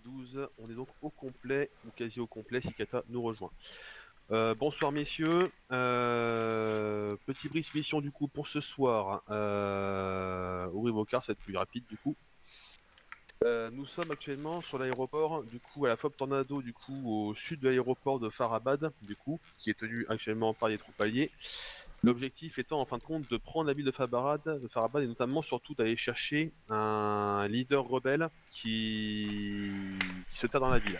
12, on est donc au complet, ou quasi au complet, si Kata nous rejoint. Bonsoir messieurs, petit brief mission du coup pour ce soir. Ouvrez vos cartes, ça va être plus rapide du coup. Nous sommes actuellement sur l'aéroport, du coup à la FOB Tornado, du coup au sud de l'aéroport de Farabad, du coup, qui est tenu actuellement par les troupes alliées. L'objectif étant en fin de compte de prendre la ville de Farabad et notamment surtout d'aller chercher un leader rebelle qui se terre dans la ville.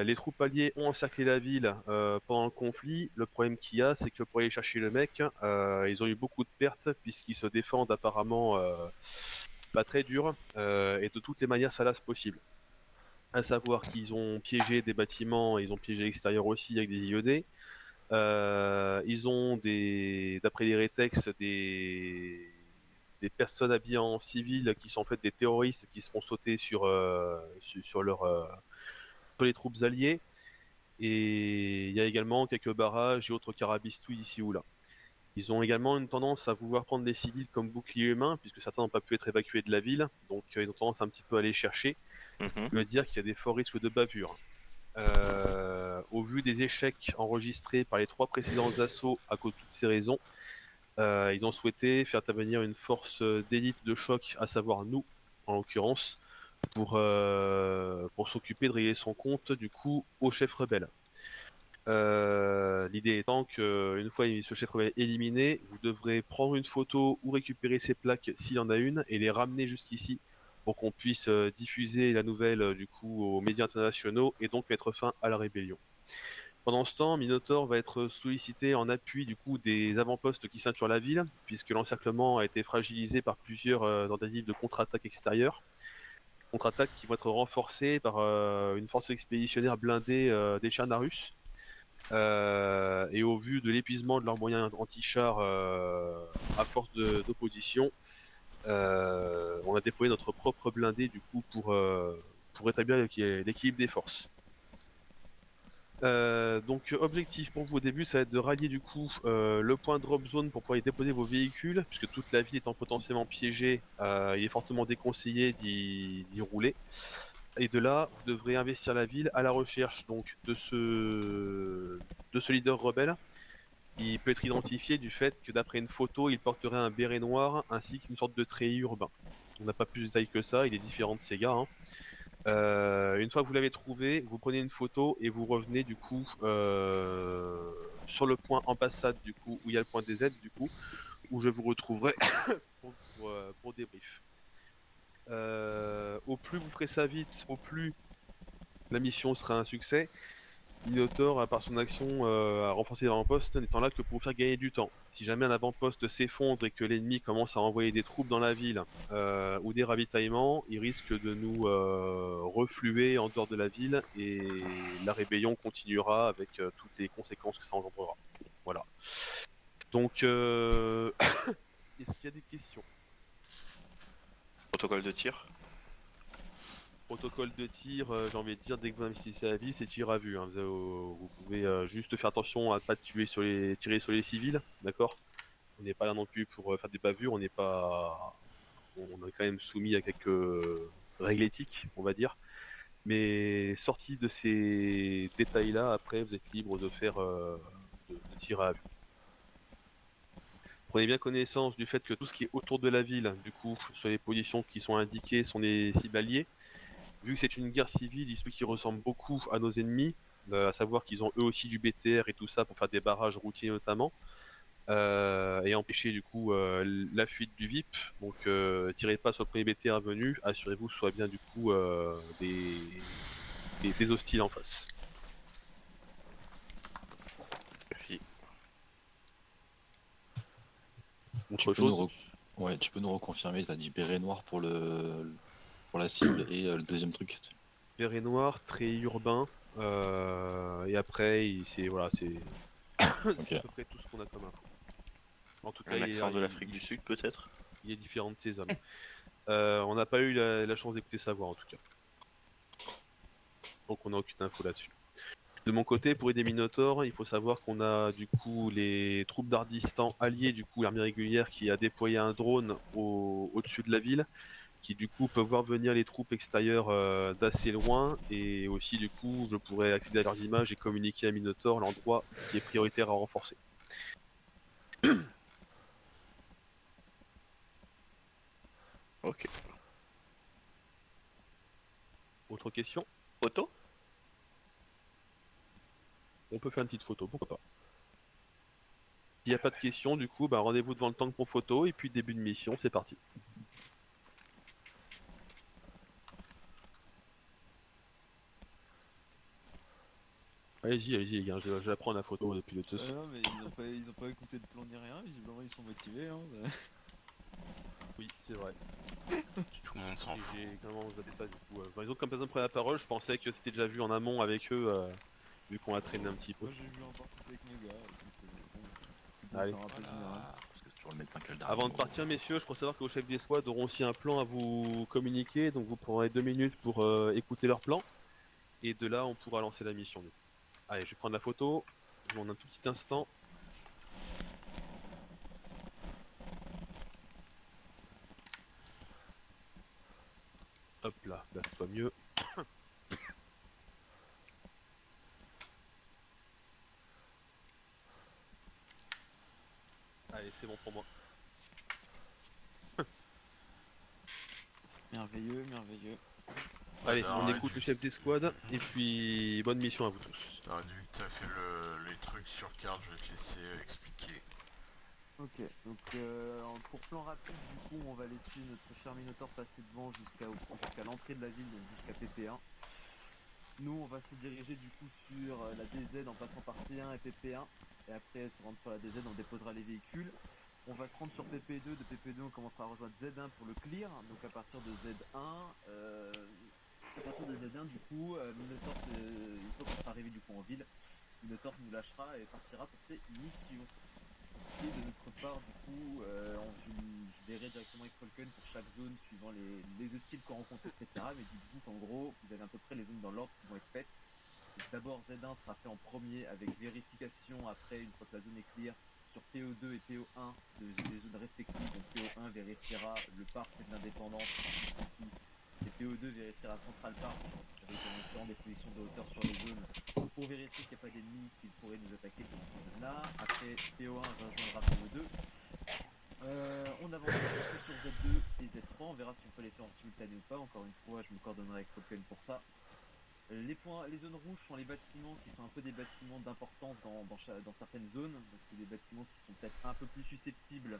Les troupes alliées ont encerclé la ville pendant le conflit. Le problème qu'il y a, c'est que pour aller chercher le mec, ils ont eu beaucoup de pertes puisqu'ils se défendent apparemment pas très dur et de toutes les manières salaces possibles. À savoir qu'ils ont piégé des bâtiments, ils ont piégé l'extérieur aussi avec des IED. Ils ont d'après les rétex, des personnes habillées en civil qui sont en fait des terroristes qui se font sauter sur les troupes alliées. Et il y a également quelques barrages et autres carabistouilles ici ou là. Ils ont également une tendance à vouloir prendre des civils comme boucliers humains, puisque certains n'ont pas pu être évacués de la ville, donc ils ont tendance un petit peu à les chercher, ce qui Mhm. veut dire qu'il y a des forts risques de bavure. Au vu des échecs enregistrés par les 3 précédents assauts à cause de toutes ces raisons, ils ont souhaité faire intervenir une force d'élite de choc, à savoir nous, en l'occurrence, pour s'occuper de régler son compte du coup au chef rebelle. L'idée étant que une fois ce chef rebelle éliminé, vous devrez prendre une photo ou récupérer ses plaques s'il y en a une et les ramener jusqu'ici pour qu'on puisse diffuser la nouvelle du coup aux médias internationaux et donc mettre fin à la rébellion. Pendant ce temps, Minotaur va être sollicité en appui du coup des avant-postes qui ceinturent la ville, puisque l'encerclement a été fragilisé par plusieurs tentatives de contre-attaque extérieure. Contre-attaques qui vont être renforcées par une force expéditionnaire blindée des Charnarus. Et au vu de l'épuisement de leurs moyens anti-chars à force d'opposition, on a déployé notre propre blindé du coup pour rétablir l'équilibre des forces. Donc objectif pour vous au début, ça va être de rallier du coup le point drop zone pour pouvoir y déposer vos véhicules, puisque toute la ville étant potentiellement piégée, il est fortement déconseillé d'y rouler. Et de là, vous devrez investir la ville à la recherche donc de ce leader rebelle qui peut être identifié du fait que d'après une photo, il porterait un béret noir ainsi qu'une sorte de treillis urbain. On n'a pas plus de détails que ça, il est différent de ces gars, hein. Une fois que vous l'avez trouvé, vous prenez une photo et vous revenez du coup sur le point ambassade du coup où il y a le point DZ du coup où je vous retrouverai pour débrief. Au plus vous ferez ça vite, au plus la mission sera un succès. Minotaur, à part son action, à renforcer l'avant-poste, n'étant là que pour vous faire gagner du temps. Si jamais un avant-poste s'effondre et que l'ennemi commence à envoyer des troupes dans la ville ou des ravitaillements, il risque de nous refluer en dehors de la ville et la rébellion continuera avec toutes les conséquences que ça engendrera. Voilà. Donc, est-ce qu'il y a des questions? Protocole de tir. Protocole de tir, j'ai envie de dire, dès que vous investissez la ville, c'est tir à vue, hein. Vous pouvez juste faire attention à pas tirer sur les civils, d'accord? On n'est pas là non plus pour faire des bavures, on est quand même soumis à quelques règles éthiques, on va dire. Mais sorti de ces détails-là, après, vous êtes libre de faire de tirer à vue. Prenez bien connaissance du fait que tout ce qui est autour de la ville, du coup, sur les positions qui sont indiquées, sont des cibles alliées. Vu que c'est une guerre civile, il se peut qu'ils ressemblent beaucoup à nos ennemis, à savoir qu'ils ont eux aussi du BTR et tout ça pour faire des barrages routiers notamment, et empêcher du coup la fuite du VIP. Donc tirez pas sur le premier BTR venu, assurez-vous que ce soit bien du coup des hostiles en face. Fi- Tu Autre peux nous, chose? ouais, tu peux nous reconfirmer, t'as dit béret noir pour la cible et le deuxième truc. Vert et noir, très urbain, et après Ok. c'est à peu près tout ce qu'on a comme info. En tout cas, Un accent de l'Afrique du Sud, peut-être. il est différent de ces hommes. On n'a pas eu la chance d'écouter sa voix en tout cas. Donc on n'a aucune info là-dessus. De mon côté, pour aider Minotaur, il faut savoir qu'on a du coup les troupes d'Ardistan alliées, du coup l'armée régulière qui a déployé un drone au-dessus de la ville, qui du coup peuvent voir venir les troupes extérieures d'assez loin, et aussi du coup je pourrais accéder à leurs images et communiquer à Minotaur l'endroit qui est prioritaire à renforcer. Ok. Autre question? Auto? On peut faire une petite photo, pourquoi pas. S'il n'y a pas de questions, du coup, bah, rendez-vous devant le tank pour photo, et puis début de mission, c'est parti. Allez-y, allez-y les gars, je vais prendre la photo depuis le dessus. Non, mais ils ont pas écouté de plan ni rien, visiblement ils sont motivés. Hein. Oui, c'est vrai. Tout le monde s'en Et fout. j'ai comment zappé ça du coup. Enfin, les autres, comme personne prenait la parole, je pensais que c'était déjà vu en amont avec eux, vu qu'on a traîné un petit peu. Moi j'ai vu en partie avec mes gars, donc bon, tu peux Allez. faire un peu général. Voilà, parce que c'est toujours le médecin qui a le dernier Avant de mot. partir, messieurs, je crois savoir que vos chefs d'escouade auront aussi un plan à vous communiquer, donc vous prendrez 2 minutes pour écouter leur plan, et de là, on pourra lancer la mission. Du coup. Allez, je vais prendre la photo. Je vous demande un tout petit instant. Hop là, là, ce soit mieux. Allez, c'est bon pour moi. Merveilleux, merveilleux. Allez, T'as on arrêté- écoute le chef d'escouade, et puis bonne mission à vous tous. T'aurais dû que t'as fait les trucs sur carte, je vais te laisser expliquer. Ok, donc pour plan rapide, du coup, on va laisser notre cher Minotaur passer devant jusqu'à l'entrée de la ville, donc jusqu'à PP1. Nous, on va se diriger du coup sur la DZ en passant par C1 et PP1. Et après, se rendre sur la DZ, on déposera les véhicules. On va se rendre sur PP2. De PP2, on commencera à rejoindre Z1 pour le clear. Donc à partir de Z1, du coup, Minotaur, une fois qu'on sera arrivé du coup en ville, Minotaur nous lâchera et partira pour ses missions. Pour ce qui est de notre part, du coup, je verrai directement avec Falcon pour chaque zone suivant les hostiles qu'on rencontre, etc. Mais dites-vous qu'en gros, vous avez à peu près les zones dans l'ordre qui vont être faites. D'abord, Z1 sera fait en premier avec vérification après, une fois que la zone est clear, sur PO2 et PO1 des zones respectives. Donc PO1 vérifiera le parc de l'indépendance, juste ici. Et PO2 vérifiera Central Park, avec en espérant des positions de hauteur sur les zones, pour vérifier qu'il n'y a pas d'ennemis qui pourraient nous attaquer pendant ces zones-là. Après, PO1 rejoindra PO2. On avancera du coup sur Z2 et Z3, on verra si on peut les faire en simultané ou pas. Encore une fois, je me coordonnerai avec Falcon pour ça. Les zones rouges sont les bâtiments qui sont un peu des bâtiments d'importance dans certaines zones. Donc c'est des bâtiments qui sont peut-être un peu plus susceptibles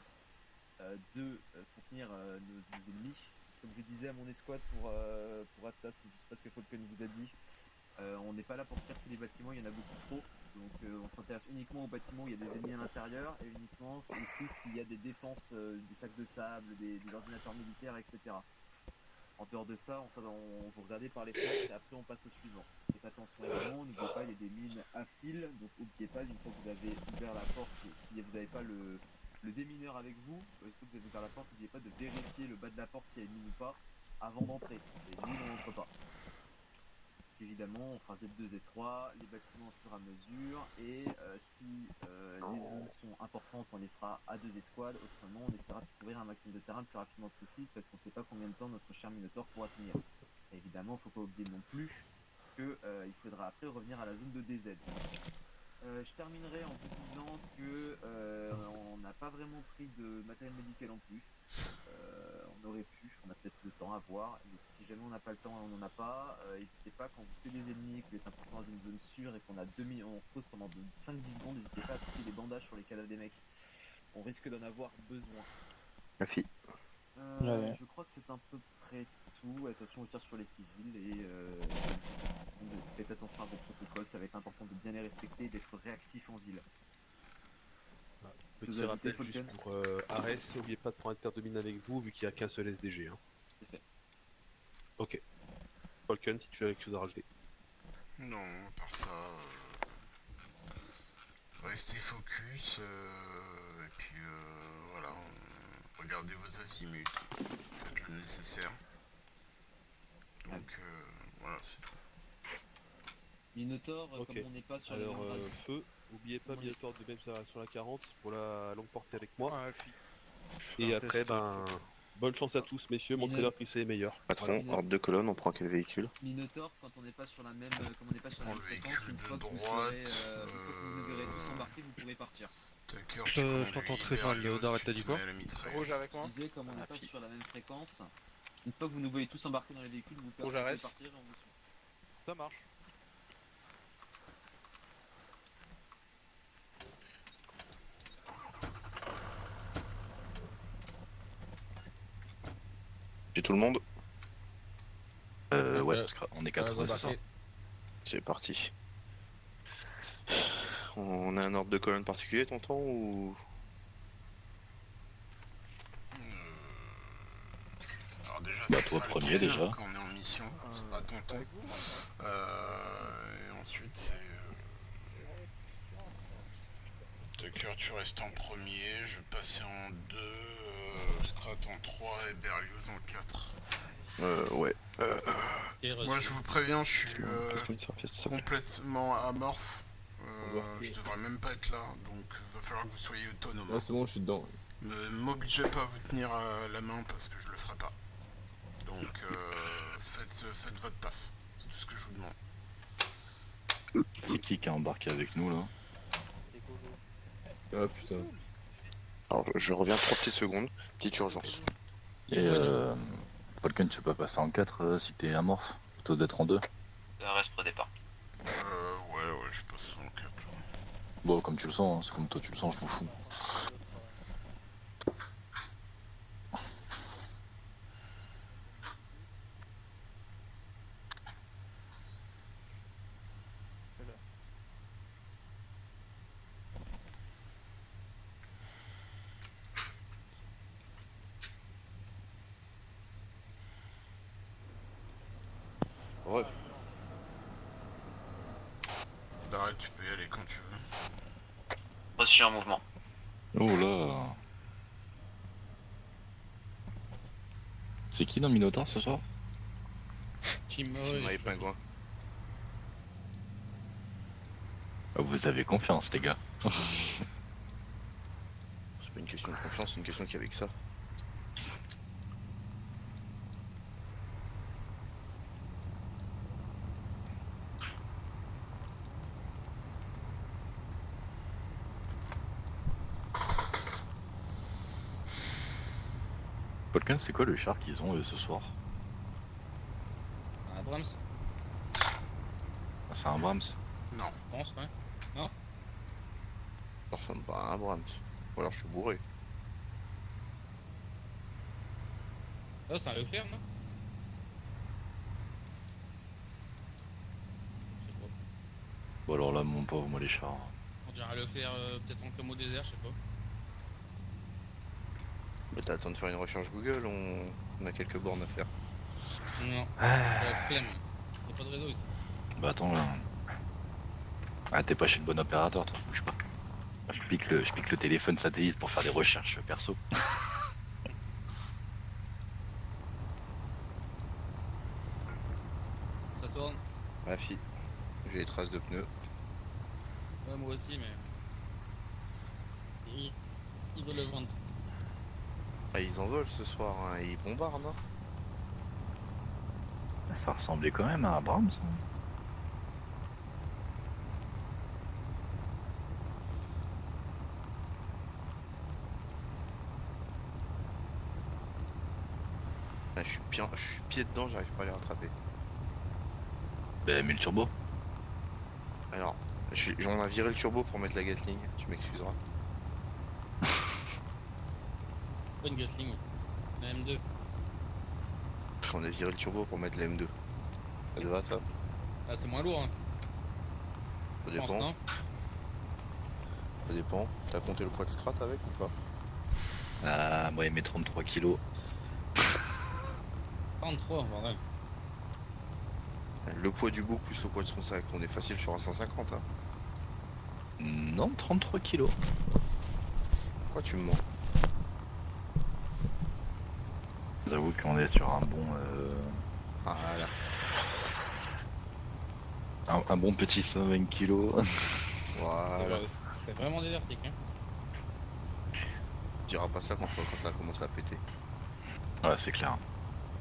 de contenir nos ennemis. Comme je disais à mon escouade pour Atlas, je ne sais pas ce que Falcon vous a dit, on n'est pas là pour faire tous les bâtiments, il y en a beaucoup trop. Donc on s'intéresse uniquement aux bâtiments où il y a des ennemis à l'intérieur, et uniquement aussi s'il y a des défenses, des sacs de sable, des ordinateurs militaires, etc. En dehors de ça, on vous regardez par les fenêtres et après on passe au suivant. Faites attention également, n'oubliez pas, il y a des mines à fil, donc n'oubliez pas, une fois que vous avez ouvert la porte, si vous n'avez pas le démineur avec vous, une fois que vous avez ouvert la porte, n'oubliez pas de vérifier le bas de la porte s'il y a une mine ou pas avant d'entrer. Les mines, on n'entre pas. Évidemment, on fera Z2, Z3, les bâtiments au fur et à mesure, et si les zones sont importantes, on les fera à 2 escouades. Autrement, on essaiera de couvrir un maximum de terrain le plus rapidement possible, parce qu'on ne sait pas combien de temps notre cher Minotaur pourra tenir. Et évidemment, il ne faut pas oublier non plus qu'il faudra après revenir à la zone de DZ. Je terminerai en vous disant que on n'a pas vraiment pris de matériel médical en plus. On aurait pu, on a peut-être le temps à voir, mais si jamais on n'a pas le temps et on n'en a pas, n'hésitez pas quand vous tuez des ennemis, que vous êtes un peu dans une zone sûre et qu'on a on se pose pendant 5-10 secondes, n'hésitez pas à appliquer des bandages sur les cadavres des mecs. On risque d'en avoir besoin. Merci. Ouais. Je crois que c'est à peu près tout. Attention, on tire sur les civils et faites attention à vos protocoles, ça va être important de bien les respecter et d'être réactif en ville. Vous Petit ajoutez, rappel Falcon juste pour Ares, n'oubliez pas de prendre un terre de mine avec vous vu qu'il n'y a qu'un seul SDG. Hein. C'est fait. Ok. Falcon, si tu as quelque chose à rajouter. Non, à part ça, restez focus, et puis voilà, regardez vos azimuts, faites le nécessaire. Donc voilà, c'est tout. Minotaur, Ok. comme on n'est pas sur Alors, les mêmes feu, n'oubliez pas Comment on est- Minotaur de même sur la 40 pour la longue portée avec moi. Ouais, Et un après, test, ben, Bonne chance à tous, messieurs. Montrez-leur qui c'est les meilleurs. Patron, Voilà. ordre de colonne, on prend quel véhicule? Minotaur, quand on n'est pas sur la même, comme on n'est pas sur la Prends même le fréquence, véhicule une de fois que vous droite, serez, une fois que vous nous verrez tous embarqués, vous pourrez partir. Tucker, Je t'entends très mal, Léonard, t'as dit quoi? Rouge avec moi. Je disais, comme on n'est Ah, pas fi. sur la même fréquence, une fois que vous nous voyez tous embarqués dans les véhicules, vous pouvez j'arrête. partir et on vous suit. Ça marche. J'ai tout le monde? Ouais, parce qu'on est 4 ce soir. C'est parti. On a un ordre de colonne particulier, tonton, ou... Alors déjà, Bah, c'est toi Falken, premier, déjà. quand on est en mission, c'est pas tonton. Et ensuite, c'est... Tucker, tu restes en premier, je vais passer en 2, Scrat en 3 et Berlioz en 4. Ouais. Moi, je vous préviens, je suis Passe-moi une serviette, s'il te plaît. complètement amorphe. Je devrais même pas être là, donc va falloir que vous soyez autonome. Ah, c'est bon, je suis dedans. Ne m'obligez pas à vous tenir la main parce que je le ferai pas. Donc faites votre taf, c'est tout ce que je vous demande. C'est qui a embarqué avec nous là? Ah putain. Alors, je reviens 3 petites secondes. Petite urgence. Et Falcon, tu peux passer en 4 si t'es amorphe, plutôt d'être en 2. Reste près départ. Ouais, je passe en 4. Bon, comme tu le sens, hein, c'est comme toi tu le sens, je m'en fous. Ouais. Arrête, tu peux y aller quand tu veux. Position en mouvement. Oh là. C'est qui dans le Minotaur ce soir? Simon et Pingouin. Ah, vous avez confiance les gars. C'est pas une question de confiance, c'est une question qu'il y avait que ça. Falcon, c'est quoi le char qu'ils ont ce soir? Un Abrams, Ah, c'est un Brahms. Non. je pense, ouais. Ça ressemble pas à un Abrams. Ou alors je suis bourré. Oh, c'est un Leclerc, non? Je sais pas. Bon alors là, mon pauvre, moi les chars. On dirait un Leclerc, peut-être en comme au désert, je sais pas. Mais t'as le temps de faire une recherche Google, on a quelques bornes à faire. Non, Ah. la flemme. Y'a pas de réseau ici. Bah attends là. Ah, t'es pas chez le bon opérateur, toi, bouge pas. Je pique le téléphone satellite pour faire des recherches perso. Ça tourne? Ma fille, j'ai les traces de pneus. Ouais, moi aussi, mais. Il veut le vendre. Ah, ils en volent ce soir, hein. Ils bombardent, hein. Ça ressemblait quand même à un Brahms. Hein. Ah, je suis pied dedans, j'arrive pas à les rattraper. Bah, mets le turbo. Alors, on a viré le turbo pour mettre la Gatling, tu m'excuseras. Pas une Gatling. La M2. On a viré le turbo pour mettre la M2. Ça te va ça? Ah, c'est moins lourd, hein. Ça Je pense, dépend, non? ça dépend. T'as compté le poids de Scrat avec ou pas? Ah, moi, il met 33 kilos. 33, bordel. Le poids du bouc plus le poids de son sac, on est facile sur un 150, hein. Non, 33 kilos. Pourquoi tu me mens? J'avoue qu'on est sur un bon. Ah là. Un bon petit 120 kilos. Voilà. C'est vraiment désertique, hein. Tu diras pas ça quand ça commence à péter. Ouais, c'est clair.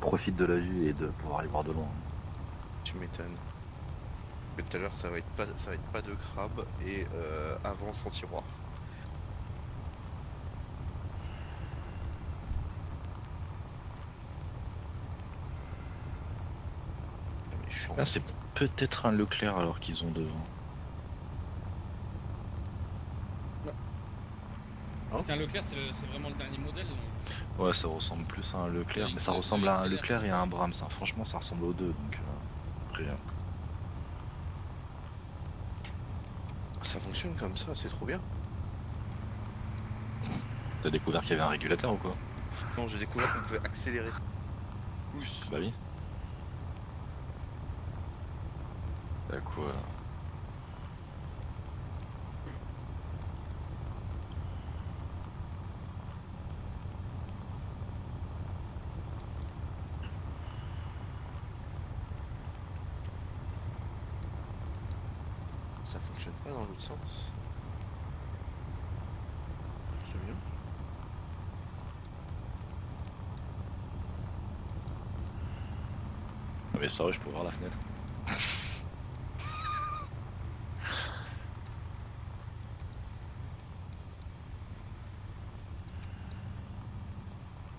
Profite de la vue et de pouvoir y voir de loin. Tu m'étonnes. Mais tout à l'heure, ça va être pas de crabe et avance en tiroir. Méchant. Là, c'est peut-être un Leclerc alors qu'ils ont devant. C'est un Leclerc, c'est vraiment le dernier modèle. Ouais, ça ressemble plus à un Leclerc, mais ça ressemble à un Leclerc et à un Brahms. Hein. Franchement, ça ressemble aux deux, donc après, Ça fonctionne comme ça, c'est trop bien. T'as découvert qu'il y avait un régulateur ou quoi? Non, j'ai découvert qu'on pouvait accélérer. Pousse. Bah oui. Bah quoi? Ça fonctionne pas dans l'autre sens. C'est bien. Ah mais sérieux, je peux voir la fenêtre.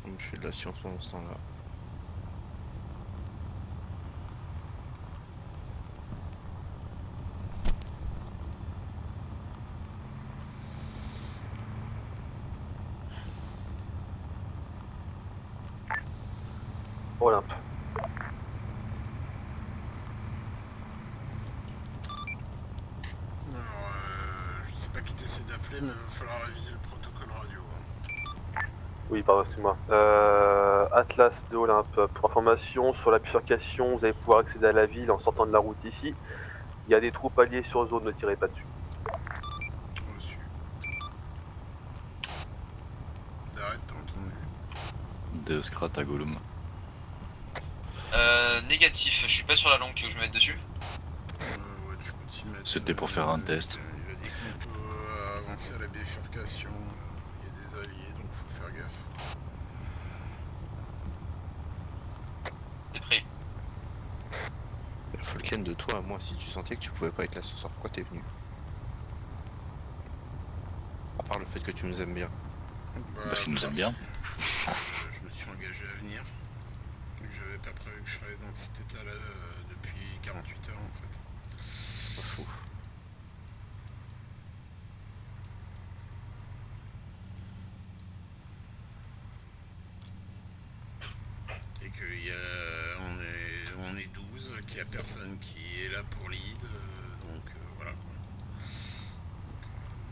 Je fais de la science pendant ce temps-là. Olympe. Alors, je sais pas qui t'essaie d'appeler, mais il va falloir réviser le protocole radio. Oui, pardon, excuse-moi. Atlas de Olympe. Pour information, sur la bifurcation, vous allez pouvoir accéder à la ville en sortant de la route ici. Il y a des troupes alliées sur zone, ne tirez pas dessus. Reçu. D'arrête, t'as entendu. De Scrat à Gollum. Négatif, je suis pas sur la longue, tu veux que je me mette dessus? Ouais, tu peux t'y mettre. C'était pour faire un test. Il a dit qu'on peut avancer à la bifurcation. Il y a des alliés, donc faut faire gaffe. C'est pris. Falken, de toi à moi, si tu sentais que tu pouvais pas être là ce soir, pourquoi t'es venu? À part le fait que tu nous aimes bien. Parce qu'ils nous aiment bien. Je me suis engagé à venir. J'avais pas prévu que je serais dans cet état-là depuis 48 heures en fait. C'est pas fou. Et on est 12, qu'il y a personne qui est là pour lead, donc voilà quoi.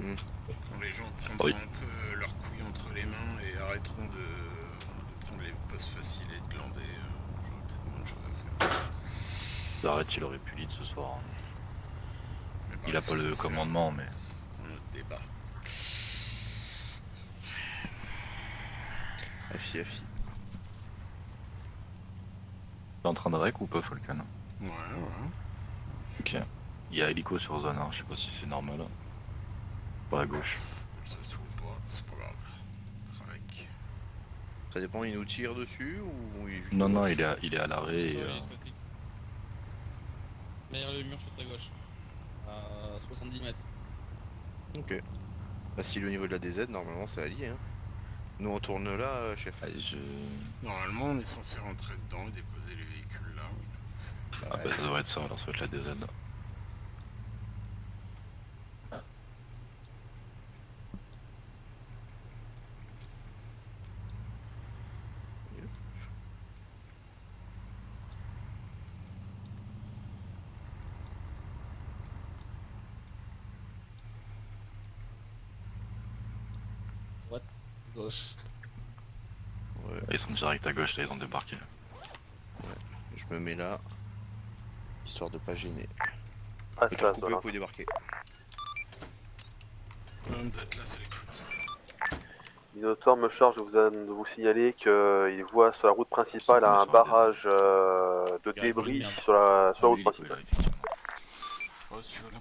Donc, quand les gens prendront un peu leurs couilles entre les mains et arrêteront de prendre les postes faciles et de glander, j'aurai peut-être moins de choses à faire. Arrête, il aurait pu lead ce soir. Hein. Mais Il a pas le commandement, mais. C'est un autre débat. Afi. T'es en train de rec ou pas, Falcon? Ouais. Ok. Il y a hélico sur zone, hein. Je sais pas si c'est normal. Pas à gauche. Ça se trouve pas, c'est pas grave. Rec. Ça dépend, il nous tire dessus ou il est juste. Non, il est à l'arrêt et. Il est statique. Derrière le mur sur ta gauche. À 70 mètres. Ok. Bah, si le niveau de la DZ, normalement c'est allié. Hein. Nous on tourne là, chef. Normalement, on est censé rentrer dedans et déposer les véhicules là. Ah bah ça devrait être ça, alors ça va être la DZ. Droite, gauche. Ouais. Ils sont direct à gauche, là, ils ont débarqué. Ouais. Je me mets là, histoire de pas gêner. Ah, Peut-être ça, couper, vous pouvez débarquer. L'homme d'Atlas à l'écoute. Minotaur me charge de vous signaler qu'il voit sur la route principale un barrage de débris sur la route principale. Reçu, voilà.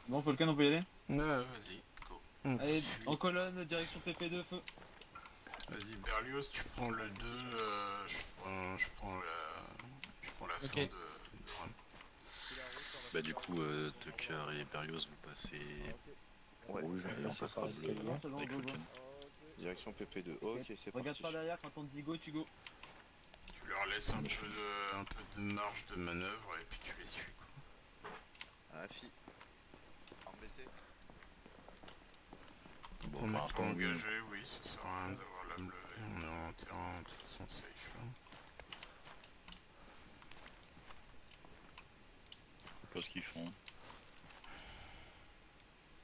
Bon, Falcon, on peut y aller? Vas-y, go. Allez, en colonne, direction PP2, feu. Vas-y, Berlioz, tu prends le 2, je prends la fin Ok. de Ram. Bah du coup, Tucker et Berrios, vous passez Ouais, rouge et on c'est passera par bleu l'escalier. Non, c'est bon, avec go, go. Falcon. direction PP2. Ok, c'est Regarde parti. pas derrière, quand on te dit go, tu go. Tu leur laisses un peu de marge de manœuvre et puis tu les suis. Quoi. Ah, fi. Arme baissée. Bon, On pour n'est pas l'instant, oui. engagé, oui, ça sert à rien d'avoir l'âme levée, on est en terrain de toute façon safe. Là. Je sais pas ce qu'ils font.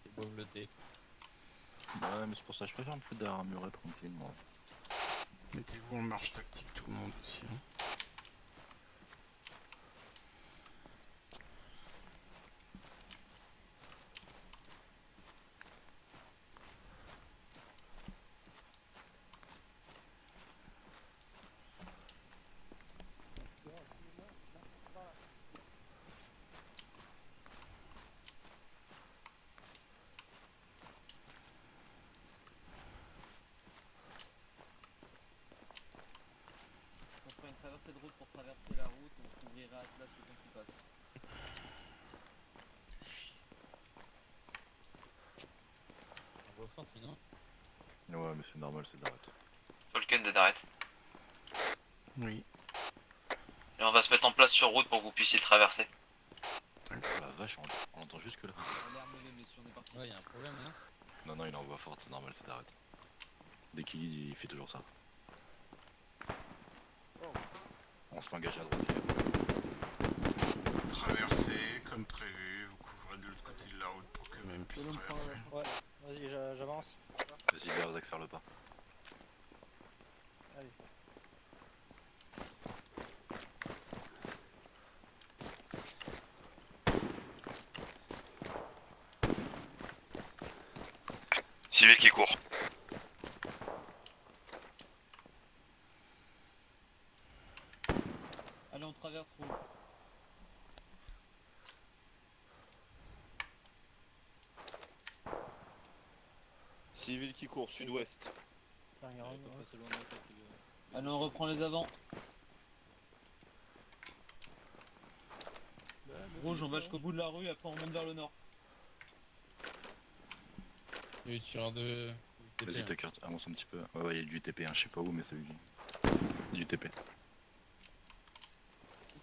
C'est beau le thé. Ouais, mais c'est pour ça que je préfère me foutre derrière un muret tranquille, moi. Mettez-vous en marche tactique tout le monde aussi. Hein. On fera une traversée de route pour traverser la route, on couvrira Atlas le temps qu'il passe. On voit fort, non? Ouais, mais c'est normal, c'est d'arrêt. Falcon dead arrête. Oui. Et on va se mettre en place sur route pour que vous puissiez traverser. Oh la vache, on l'entend jusque là. L'air levé, messieurs, on est parti. Ouais, y'a un problème là. Non, non, il envoie forte, c'est normal, c'est d'arrêt. Dès qu'il lead, il fait toujours ça. On se fait engager à droite. Traversez comme prévu, vous couvrez de l'autre côté de la route pour que même puisse traverser. Ouais, vas-y, j'avance. Vas-y, Berz, accélère le pas. Allez. Civil qui court. Allez, on traverse rouge. Civil qui court, sud-ouest. Dernière round, ouais. C'est loin de la tête, les gars. Allez, on reprend les avants. Rouge, on va jusqu'au bout de la rue, après on monte vers le nord. Il y a eu tireur de. Vas-y, Tucker, avance un petit peu. Ouais, ouais, il y a du TP, hein, je sais pas où, mais c'est du TP.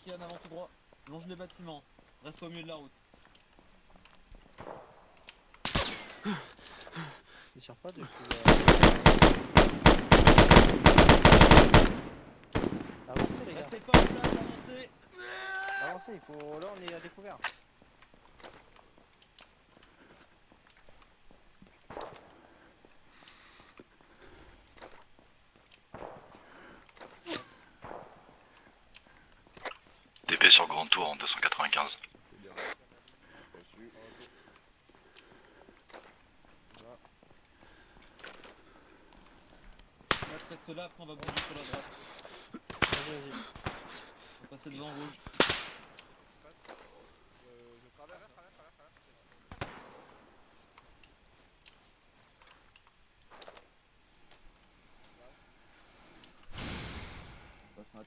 Qui est en avant tout droit. Longe les bâtiments. Reste au milieu de la route. Il tire pas depuis. Avancez les gars. Restez pas en place, avancez. Avancez, il faut. Là on est à découvert. TP sur Grand Tour en 295. Reçu. Et après cela, après on va bouger sur la droite. Vas-y, vas-y. On va passer devant rouge. On passe mat.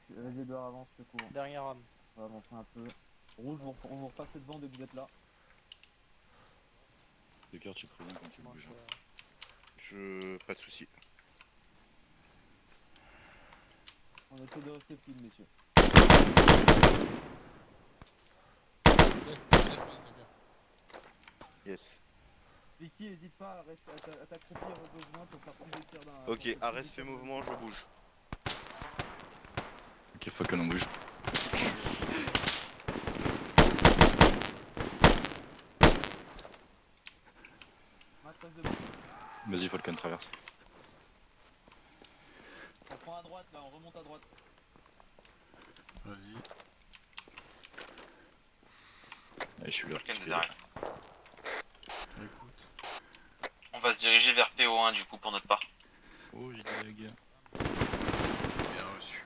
Vas-y, Edouard, avance, je te cours. Dernière rame. On va avancer un peu. Rouge, on va repasser devant dès que vous êtes là. Tucker, tu préviens quand tu Moi, bouges. Pas de soucis. On essaie de rester fluide, messieurs. Yes. Vicky, n'hésite pas à t'accroupir au besoin pour faire plus de tirs d'un. Ok, Arès fait mouvement, je bouge. Ok, Falcon, on bouge. Match passe devant. Vas-y, Falcon, traverse. On prend à droite là, on remonte à droite. Vas-y. Allez, je suis là. Falcon dead arrête. Écoute. On va se diriger vers PO1 du coup pour notre part. Oh, j'ai des lags. Bien reçu.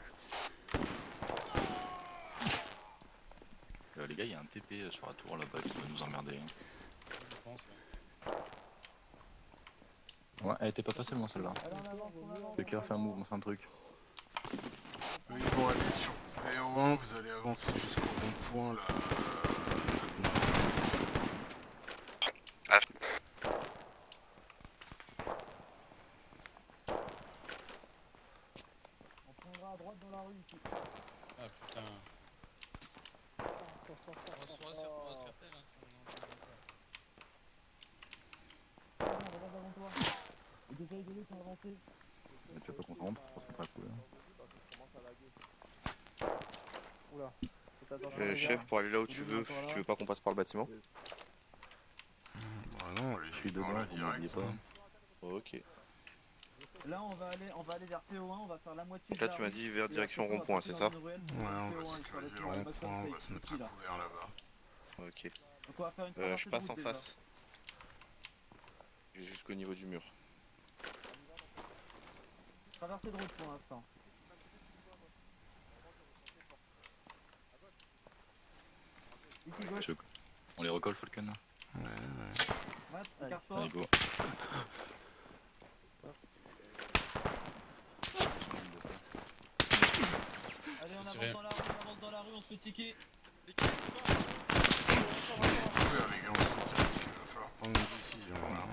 Les gars, il y a un TP sur la tour là-bas qui va nous emmerder. Hein. pense. Ouais, elle était pas passée loin celle-là. Quelqu'un a fait un mouvement, fait un truc. Eux, ils vont aller sur VO1, vous allez avancer jusqu'au bon point là. On prendra à droite dans la rue ici. Ah putain. On va se faire tel, hein, si on est en train de Regarde avant toi. Et déjà les deux sont avancés. Mais tu veux pas qu'on rentre, je pense que c'est pas cool. Oula. Faites attention, les Chef, gars. pour aller là où tu veux pas qu'on passe par le bâtiment? Bah non, Je suis dedans, là vous m'oubliez direct. pas. Ok. Là on va aller vers PO1, on va faire la moitié Donc là de la tu m'as rue, dit vers et direction après, on va rond-point, passer c'est dans ça? une ruelle pour Ouais, faire on PO1, va histoire sécuriser d'être le au maximum rond-point, on va safe se mettre ici, à là. couvert là-bas. Ok. Donc on va faire une traversée Je de passe route en déjà. face. Jusqu'au niveau du mur. Traversée de route pour l'instant. Ici gauche. On les recolle, Falcon? Ouais. Matt, écarte-toi. Allez, go. Allez, on avance Tirez. dans la rue, on se fait ticker. Couvert les gars, on se tire dessus, il va falloir prendre une décision là.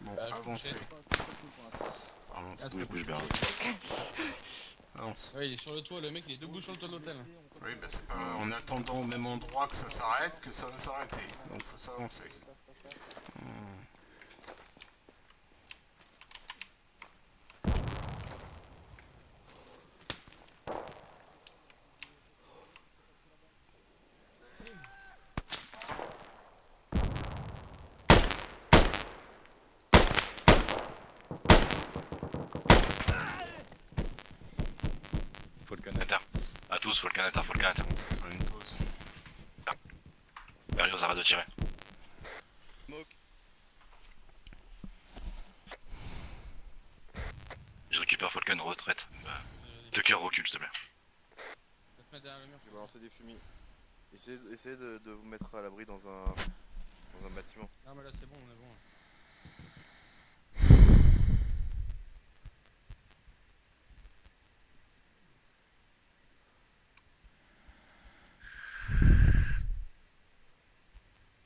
Bon, Bah, je avancez. couchais. Avance. Je bouge bien. Avance. Ouais, il est sur le toit, le mec il est debout sur le toit de l'hôtel. Oui, bah c'est pas en attendant au même endroit que ça s'arrête que ça va s'arrêter. Donc faut s'avancer. Falcon à terre. À tous, Falcon à terre, Falcon à terre. On va faire une pause. Berrios, arrête de tirer. Je récupère Falcon, retraite. Tucker, recule, s'il te plaît. Va te mettre derrière le mur. Je vais balancer des fumis. Essayez de vous mettre à l'abri dans un bâtiment. Non mais là c'est bon, on est bon.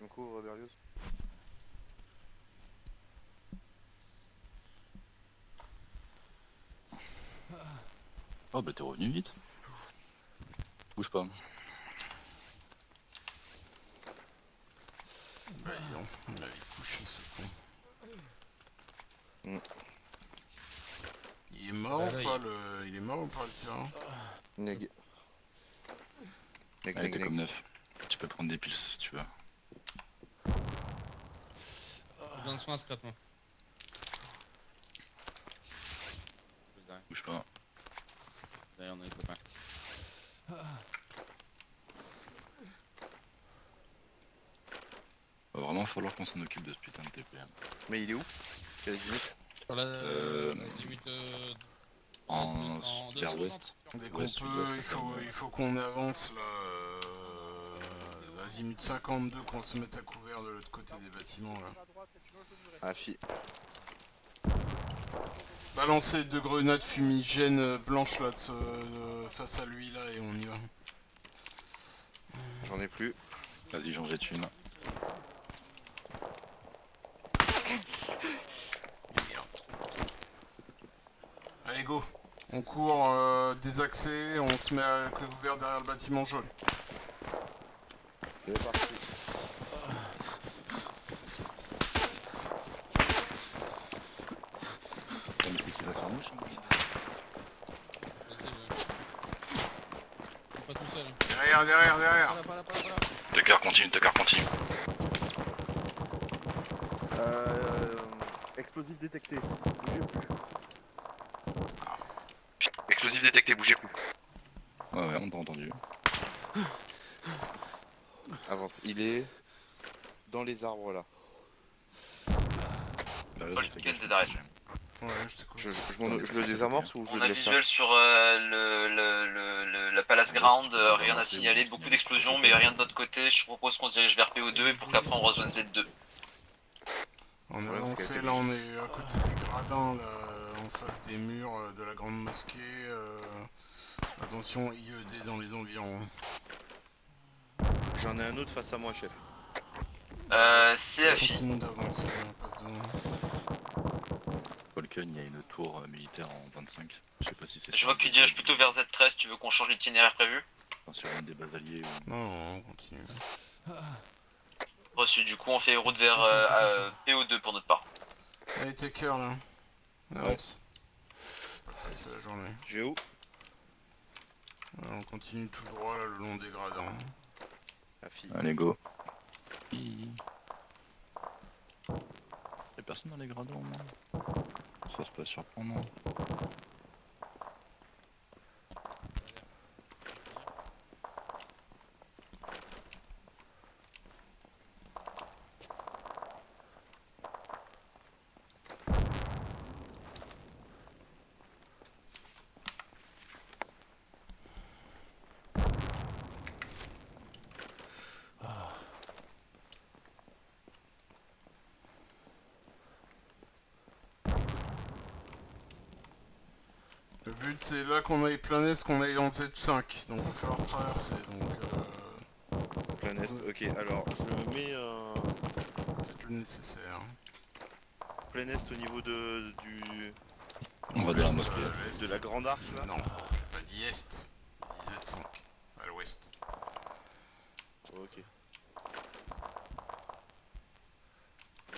On couvre Berlioz. Oh bah t'es revenu vite. Bouge pas. Bah non, il a couché ce con. Il est mort Bah, ou là, pas il est mort ou pas le tyran? Neg. Neg, Allez, neg, t'es neg. comme neuf. Tu peux prendre des pulses si tu veux. J'ai besoin de soins discrètement. Bouge pas. Derrière on a les copains. Va vraiment falloir qu'on s'en occupe de ce putain de TPM. Mais il est où? Quelle limite? Sur la Euh, limite En vers 260. l'ouest. Dès qu'on Ouais, peut, sud-ouest, il faut qu'on avance là. Azimut 52, qu'on se mette à couvert de l'autre côté des bâtiments là. Ah, fi. Balancez 2 grenades fumigènes blanches là face à lui là et on y va. J'en ai plus. Vas-y, j'en jette une. Merde. Allez go. On court désaxé, on se met à couvert derrière le bâtiment jaune. C'est parti. Ah, mais c'est qui va faire mouche hein. Vas-y, pas tout seul. Derrière. Pas là. Tucker, continue, Tucker, continue. Explosif détecté. Bougez plus. Explosif détecté, bougez plus. Ouais, on t'a entendu. Avance. Il est dans les arbres là. Bah, Paul, je fais Ken, gaffe. t'es derrière. Ouais, je t'écoute. Je le désamorce ou je On le a laisse visuel là? sur la Palace Ground, tu peux rien à avancer, signaler, ou beaucoup signaler d'explosions quelque mais chose. rien de notre côté. Je propose qu'on se dirige vers PO2 et pour qu'après on rejoigne Z2. On est Ouais, parce avancé, qu'elle là on est à côté des gradins, là, en face des murs de la grande mosquée. Attention, IED dans les environs. J'en ai un autre face à moi, chef. CFI. Continue d'avancer, on passe devant. Falcon, il y a une tour militaire en 25. Je sais pas si c'est Je sur vois une que tu des diriges bases- plutôt vers Z13, tu veux qu'on change l'itinéraire prévu? enfin, sur une des bases alliées ou... Non, non, on continue. Reçu, du coup on fait route vers PO2 pour notre part. Allez, Taker là. Avance. C'est la journée. Je vais où? On continue tout droit là, le long des gradins. La fille. Allez, go. Y'a personne dans les gradins au moins. Ça se passe surprenant. Le but c'est là qu'on aille plein est, qu'on aille dans Z5. Donc il va falloir traverser. Donc Plein est, ok. Alors, je mets un faites le nécessaire. plein est au niveau du On va vers la mosquée. l'est. de la grande arche là. Non, j'ai pas dit est. J'ai dit Z5. À l'ouest. Ok.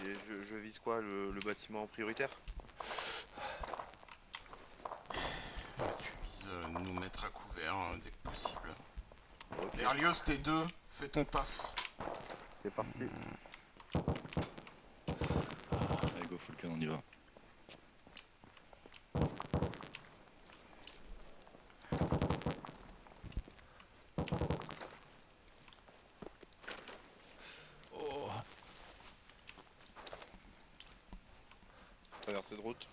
Et je vise quoi, le bâtiment prioritaire? Tu vises nous mettre à couvert dès que possible. Ok. Berlioz, t'es deux, fais ton taf. C'est parti. Allez, go Falcon, on y va. Traversée de route.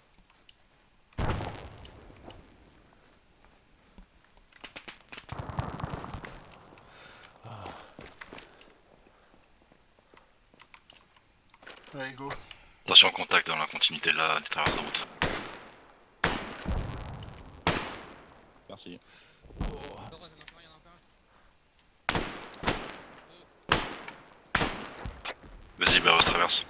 Allez, go. Attention, contact dans la continuité de la traversée de route. Merci. Vas-y, Barros, traverse.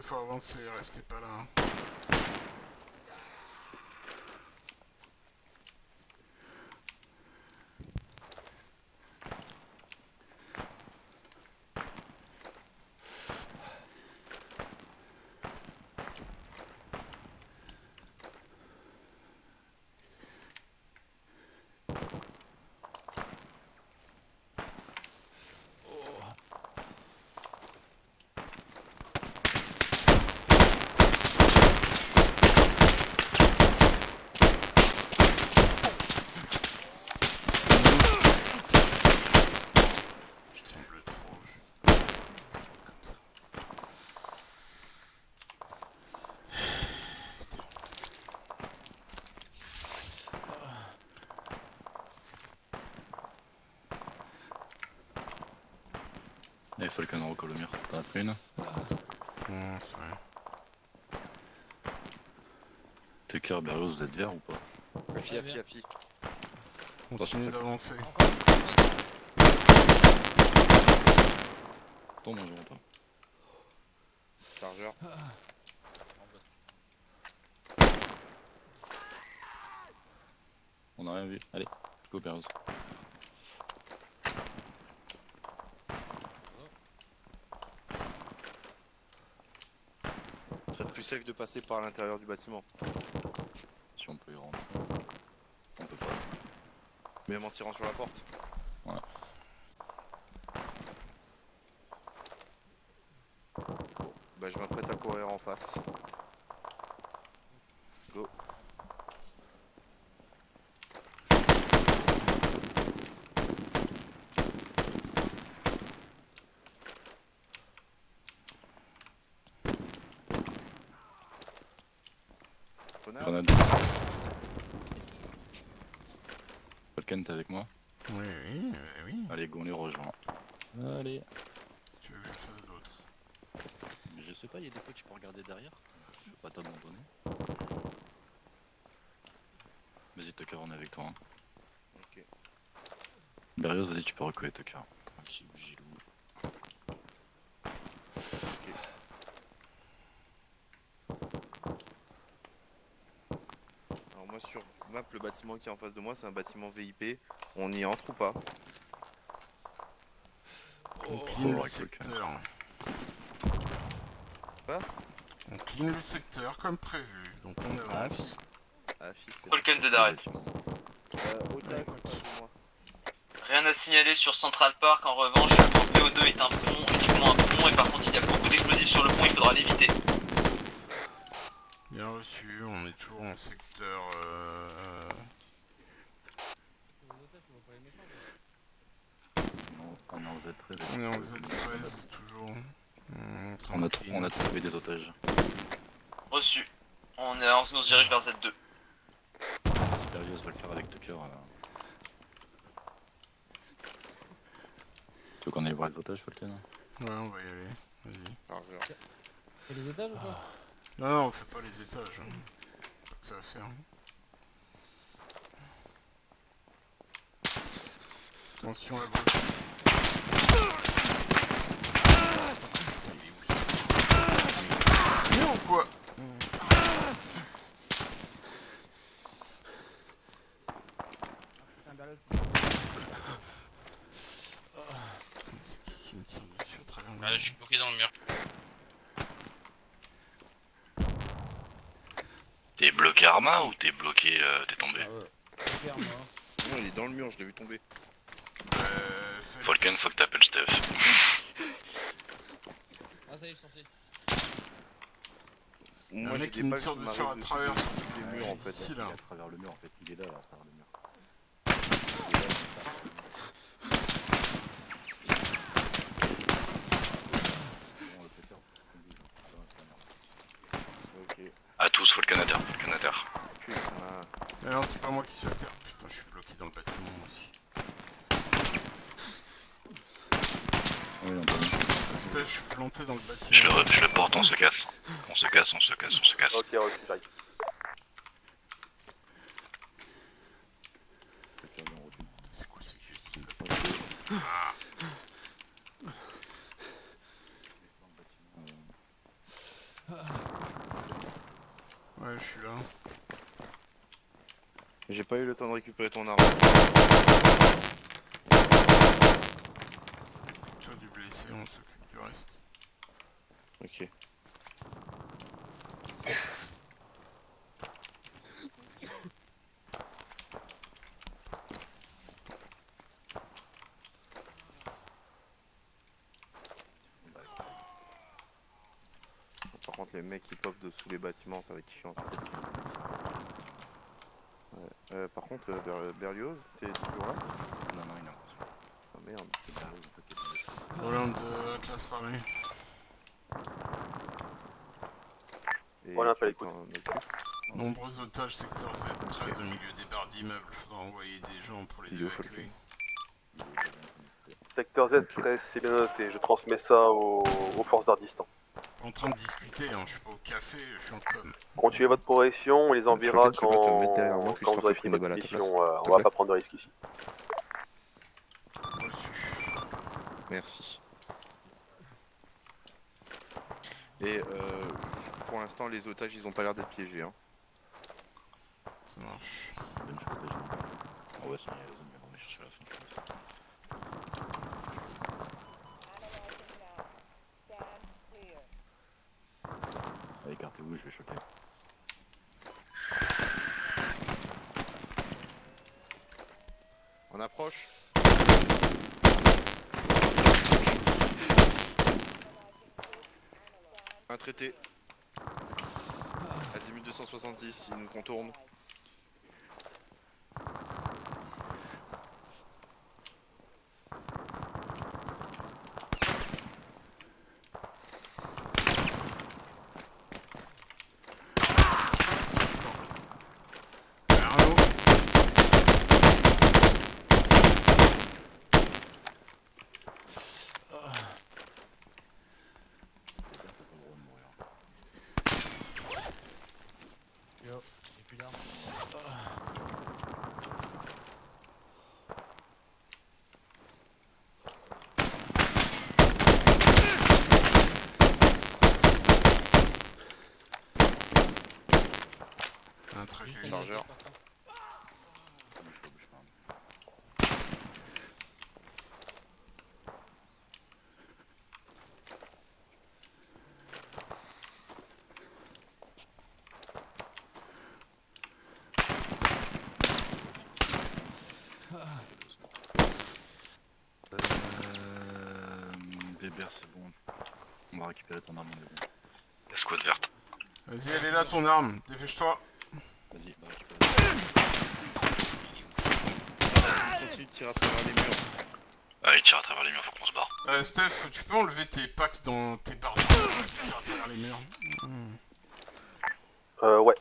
Faut avancer, restez pas là. Je tremble trop, je comme ça. Allez, Falcon, on recolle au mur. T'en as pris une? Non, c'est rien. Taker, Barros, vous êtes vert ou pas? Affi. Continuez d'avancer. Tombe, moi je pas. Chargeur. On a rien vu. Allez, go Barros. Ça serait plus safe de passer par l'intérieur du bâtiment. Si on peut y rentrer. On peut pas. Même en tirant sur la porte. Ouais. Bah je m'apprête à courir en face. Go. Grenade. Falken, t'es avec moi? Oui, oui, oui. Allez, go, on les rejoint. Allez. Si tu veux que je fasse d'autres. Je sais pas, il y a des fois que tu peux regarder derrière. Je veux pas t'abandonner. Vas-y, Tucker, on est avec toi. Hein. Ok. Berrios, vas-y, tu peux recoller Tucker. Tranquille, Gilou. Alors moi sur map, le bâtiment qui est en face de moi, c'est un bâtiment VIP. On y entre ou pas? On Oh, clean le ouais, secteur. Quoi? On clean le secteur comme prévu, donc on avance. Ah, fiche. Falcon de Darret. Otage en face de moi. Rien à signaler sur Central Park, en revanche, le pont PO2 est un pont, uniquement un pont, et par contre il y a beaucoup d'explosifs sur le pont, il faudra l'éviter. Bien reçu, on est toujours en secteur... Non, on est en Z13. On est en Z13 toujours. On a trouvé des otages. Reçu. On se dirige vers Z2. Si Berrios va le faire avec Tucker. Tu veux qu'on aille voir les otages, Falken? Ouais, on va y aller. Vas-y. Largeur. C'est les étages ou pas? Non, non, on fait pas les étages. Hein. Pas que ça à faire. Attention à gauche. Non, quoi? C'est qui me tire dessus à travers le... Je suis bloqué dans le mur. T'es bloqué Arma ou t'es bloqué, t'es tombé? Non, il est dans le mur, je l'ai vu tomber. Falken, faut que t'appelles Steph. Ah, ça y est, je suis sorti. Un mec qui me tire dessus à travers les murs en fait. ici là. À travers le mur, en fait. Il est là, à travers le mur. Ok. À tous, Falken à terre, Falken à terre. Putain. Mais non, c'est pas moi qui suis à terre. Putain, je suis bloqué dans le bâtiment aussi. Oui, on peut. Je suis planté dans le bâtiment. Je le porte, on se casse. On se casse. Ok, j'arrive. C'est cool, c'est que Steam l'a pas. Ouais, je suis là. J'ai pas eu le temps de récupérer ton arme. Tu as du blessé, on s'occupe du reste. Ok. Par contre les mecs qui pop dessous les bâtiments ça va être chiant. Ouais. Par contre Berlioz, t'es toujours là? Non, il est en construction. Ah merde. Roland de classe farmée. Voilà, pas l'écoute. Nombreux otages secteur Z13 au milieu des barres d'immeubles. Faudra envoyer des gens pour les évacuer. Secteur Z13, c'est bien noté, je transmets ça aux forces d'Ardistan. En train de discuter, hein. Je suis pas au café, je suis en com. Continuez votre progression, on les enverra tu peux te mettre derrière moi, quand vous aurez fini votre mission. On va pas prendre de risques ici. Reçu. Merci. Et pour l'instant les otages ils ont pas l'air d'être piégés hein. Ça marche. Ah ouais, ça y est, on va chercher la fin. Allez, écartez-vous, je vais choquer. On approche. Un traité. Azimut 266, il nous contourne. Yo, j'ai plus d'armes. Un trajet. Chargeur. Bouge pas. Weber, c'est bon. On va récupérer ton arme, Weber. Escouade verte. Vas-y, elle est là ton arme, dépêche-toi. Vas-y, va récupérer. Continue de tirer à travers les murs. Allez, tire à travers les murs, faut qu'on se barre. Steph, tu peux enlever tes packs dans tes barres qui tirent à travers les murs. Ouais.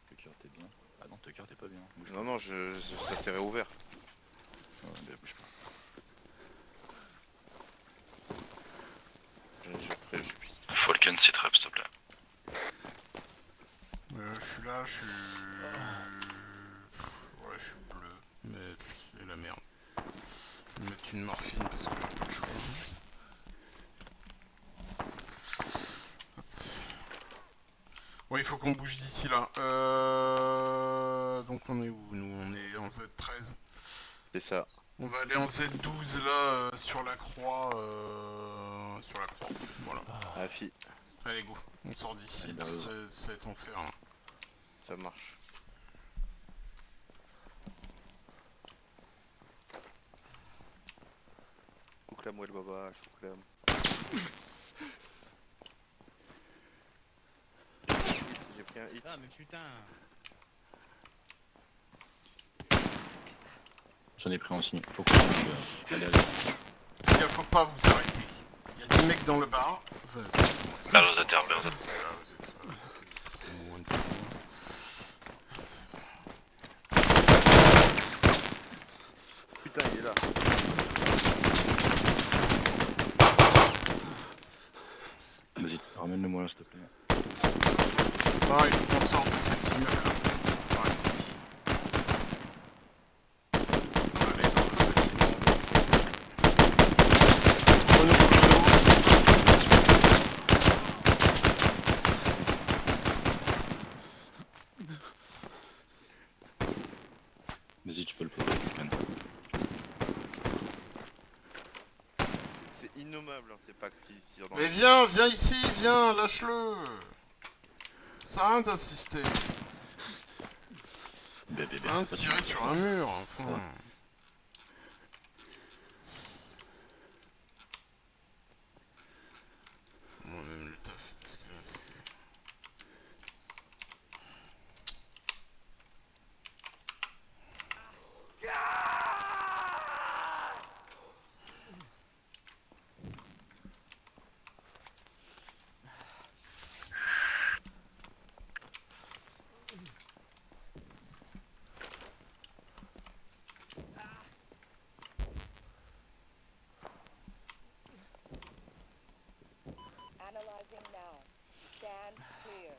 Tucker, t'es bien. Ah non, Tucker, t'es pas bien. Bouge Non, non, ça s'est réouvert. pas. Ouais, bah, bouge pas. Je puis. Falcon, c'est trap, s'il te plaît. Je suis là, je suis... Ouais, je suis bleu, mais c'est la merde. Je vais mettre une morphine parce que j'ai pas le choix. Ouais, il faut qu'on bouge d'ici là. Donc on est où nous? On est en Z13. C'est ça. On va aller en Z12 là, sur la croix. Sur la croix, voilà. Ah, fi. Allez, go, on sort d'ici, Allez, bah, cet enfer. Hein. Ça marche. Couclame, le baba, couclame. J'ai pris un hit. Ah mais putain. J'en ai pris un signe. Faut qu'on bouge. Allez, allez. Il faut pas vous arrêter. Il y a des mecs dans le bar. Barre à terre, barre à terre. Putain, il est là. Vas-y, ramène-le-moi là, s'il te plaît. Ah, il faut qu'on sorte de cet immeuble là. On va rester ici. On va aller dans le bâtiment. Chrono. Vas-y, tu peux le poser, Falcon. C'est innommable, hein, ces packs qui tirent dans Mais viens, viens ici, viens, lâche-le. Ça a rien d'insister. Bébé, Hein, tirer sur un mur, enfin. Ouais. Bon, même le taf, parce que là, c'est... Analyzing now. Stand clear.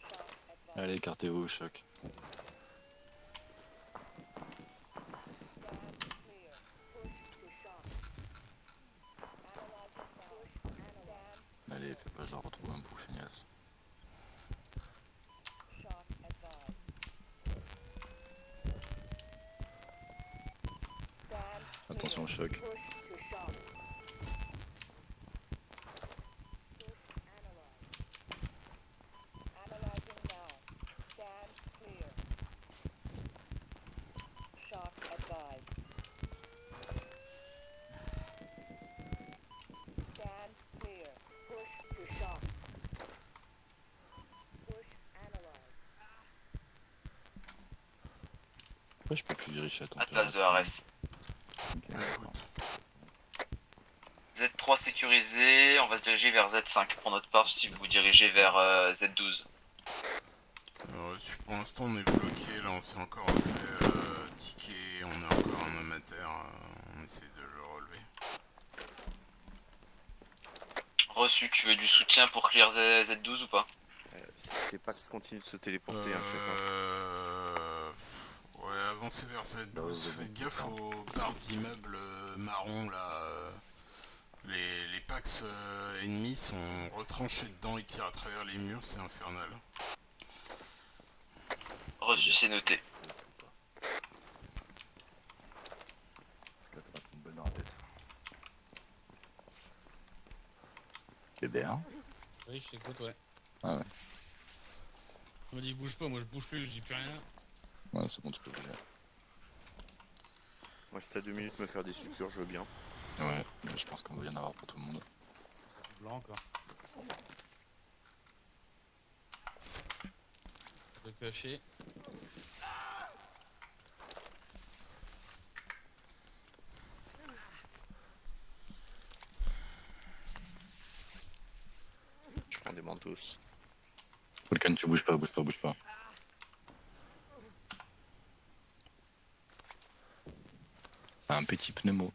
Shot advised. Allez, écartez-vous au choc. Stand clear. Push to shot. Analyzing now. Stand. Allez, fais pas genre retrouver un bouche, Ignace. Shot advised. Stand clear. Attention au choc. Push to shot. Analyze. Analyzing now. Stand clear. Shot advised. Ouais, je peux plus vérifier la Atlas température. de RS. Ok, d'accord. Z3 sécurisé, on va se diriger vers Z5 pour notre part si vous vous dirigez vers Z12. Pour l'instant on est bloqué, là on s'est encore fait ticker, on a encore un homme à terre, on essaie de le relever. Reçu, tu veux du soutien pour clear Z12 ou pas? C'est pas que se continue de se téléporter, hein, chef. Hein. Ouais, avancez vers Z12, faites gaffe aux barres d'immeubles marron là. Les Pax ennemis sont retranchés dedans, ils tirent à travers les murs, c'est infernal. Reçu, c'est noté. Là, t'as pas une bonne dans la tête. BBR. Oui, je t'écoute, ouais. Ah ouais. On me dit bouge pas, moi je bouge plus, je dis plus rien. Ouais, c'est bon, tu peux bouger. Moi, si t'as 2 minutes me faire des sutures, je veux bien. Ouais, mais je pense qu'on va y en avoir pour tout le monde. Blanc encore. De cacher. Je prends des mantos. Volcan, tu bouges pas, bouge pas, bouge pas. Un petit pneumo.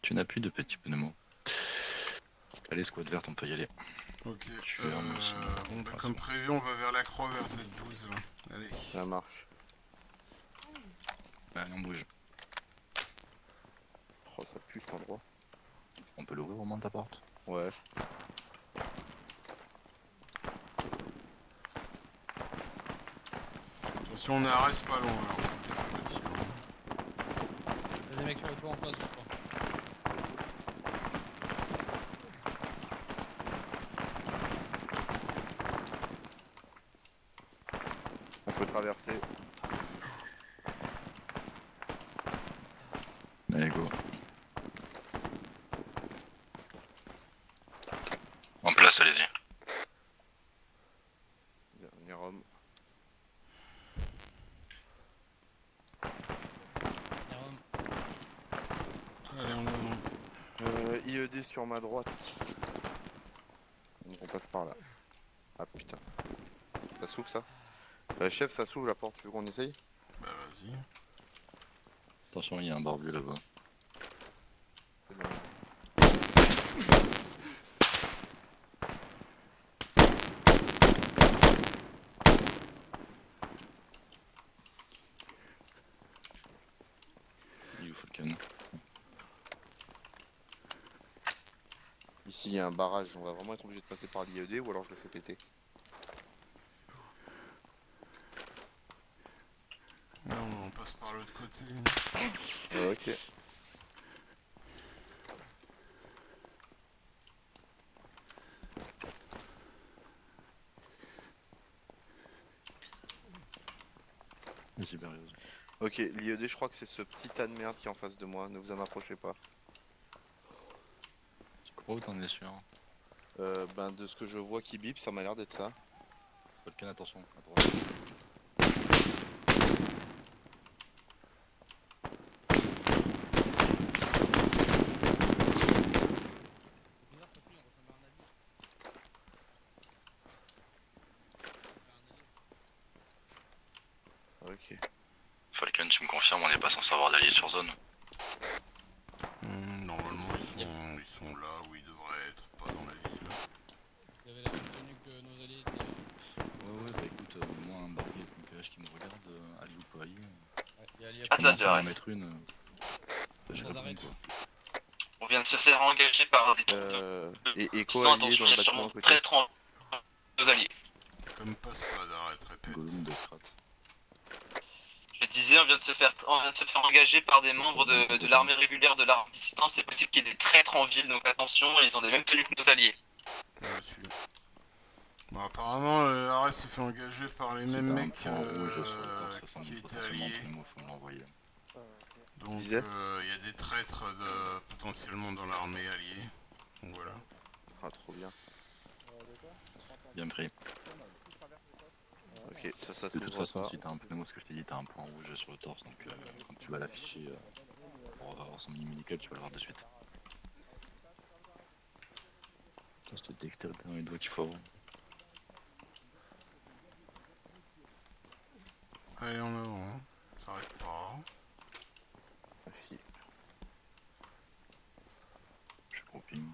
Tu n'as plus de petit pneumo. Allez, squad verte, on peut y aller. Ok, Je suis moi aussi. bon bah Ah, comme c'est bon. prévu, on va vers la croix, vers Z12 là. Allez. Ça marche. Allez, on bouge. Oh, ça pue cet endroit. On peut l'ouvrir au moins de ta porte. Ouais. Attention, on arrête pas loin, alors faut gaffe au bâtiment. Y'a des mecs sur le toit en face, je crois. On peut traverser. Allez, go. En place, allez-y. Dernier homme. Allez, on avance. IED sur ma droite. On passe par là. Ah putain. Ça s'ouvre ça? Chef, ça s'ouvre la porte, tu veux qu'on essaye? Bah vas-y. Attention, il y a un barbu là-bas. Il est où, Falcon? Ici il y a un barrage, on va vraiment être obligé de passer par l'IED ou alors je le fais péter. Là, on passe par l'autre côté. Ok. Vas-y, Berrios. Ok, l'IED, je crois que c'est ce petit tas de merde qui est en face de moi, ne vous en approchez pas. Tu crois ou t'en es sûr? Ben de ce que je vois qui bip, ça m'a l'air d'être ça. Falcon, attention, à droite. Bizarre, ça pue, on ressemble à un allié. Ok. Falcon, tu me confirmes, on n'est pas censé avoir d'alliés sur zone. Normalement, ils sont là où ils devraient être, pas dans la ville. Vous avez la même tenue que nos alliés étaient. Ouais, bah écoute, moi un barbu avec une cage qui me regarde, Ali ou pas Ali. Ouais, y'a allié Atlas Commence de à en RS. mettre une. J'ai Ça répondu arrête. quoi. On vient de se faire engager par des troupes. Et Qui Echo sont, allié attention, dans il le y a bâtiment sûrement à côté. très étrange nos alliés. Comme passe pas d'arrêt, répète. Gollum de Strat. Je disais, on vient de se faire engager par des membres de l'armée régulière de la résistance. C'est possible qu'il y ait des traîtres en ville, donc attention, ils ont des mêmes tenues que nos alliés. Ouais, celui-là. Bon, apparemment, Ares s'est fait engager par les Si mêmes t'as un mecs point rouge sur le corps, ça qui semble étaient potentiellement alliés. pneumo, faut me l'envoyer. Donc, il Disais y a des traîtres potentiellement dans l'armée alliée. Donc voilà. Ah trop bien. Bien pris. Ok, ça De toute t'ouvre façon, pas. si t'as un pneu, ce que je t'ai dit, t'as un point rouge sur le torse, donc quand tu vas l'afficher pour avoir son mini médical, tu vas le voir de suite. Putain, cette dextérité dans les doigts qu'il faut avoir. Allez, en avant, hein. Ça arrête pas. Merci. Je continue.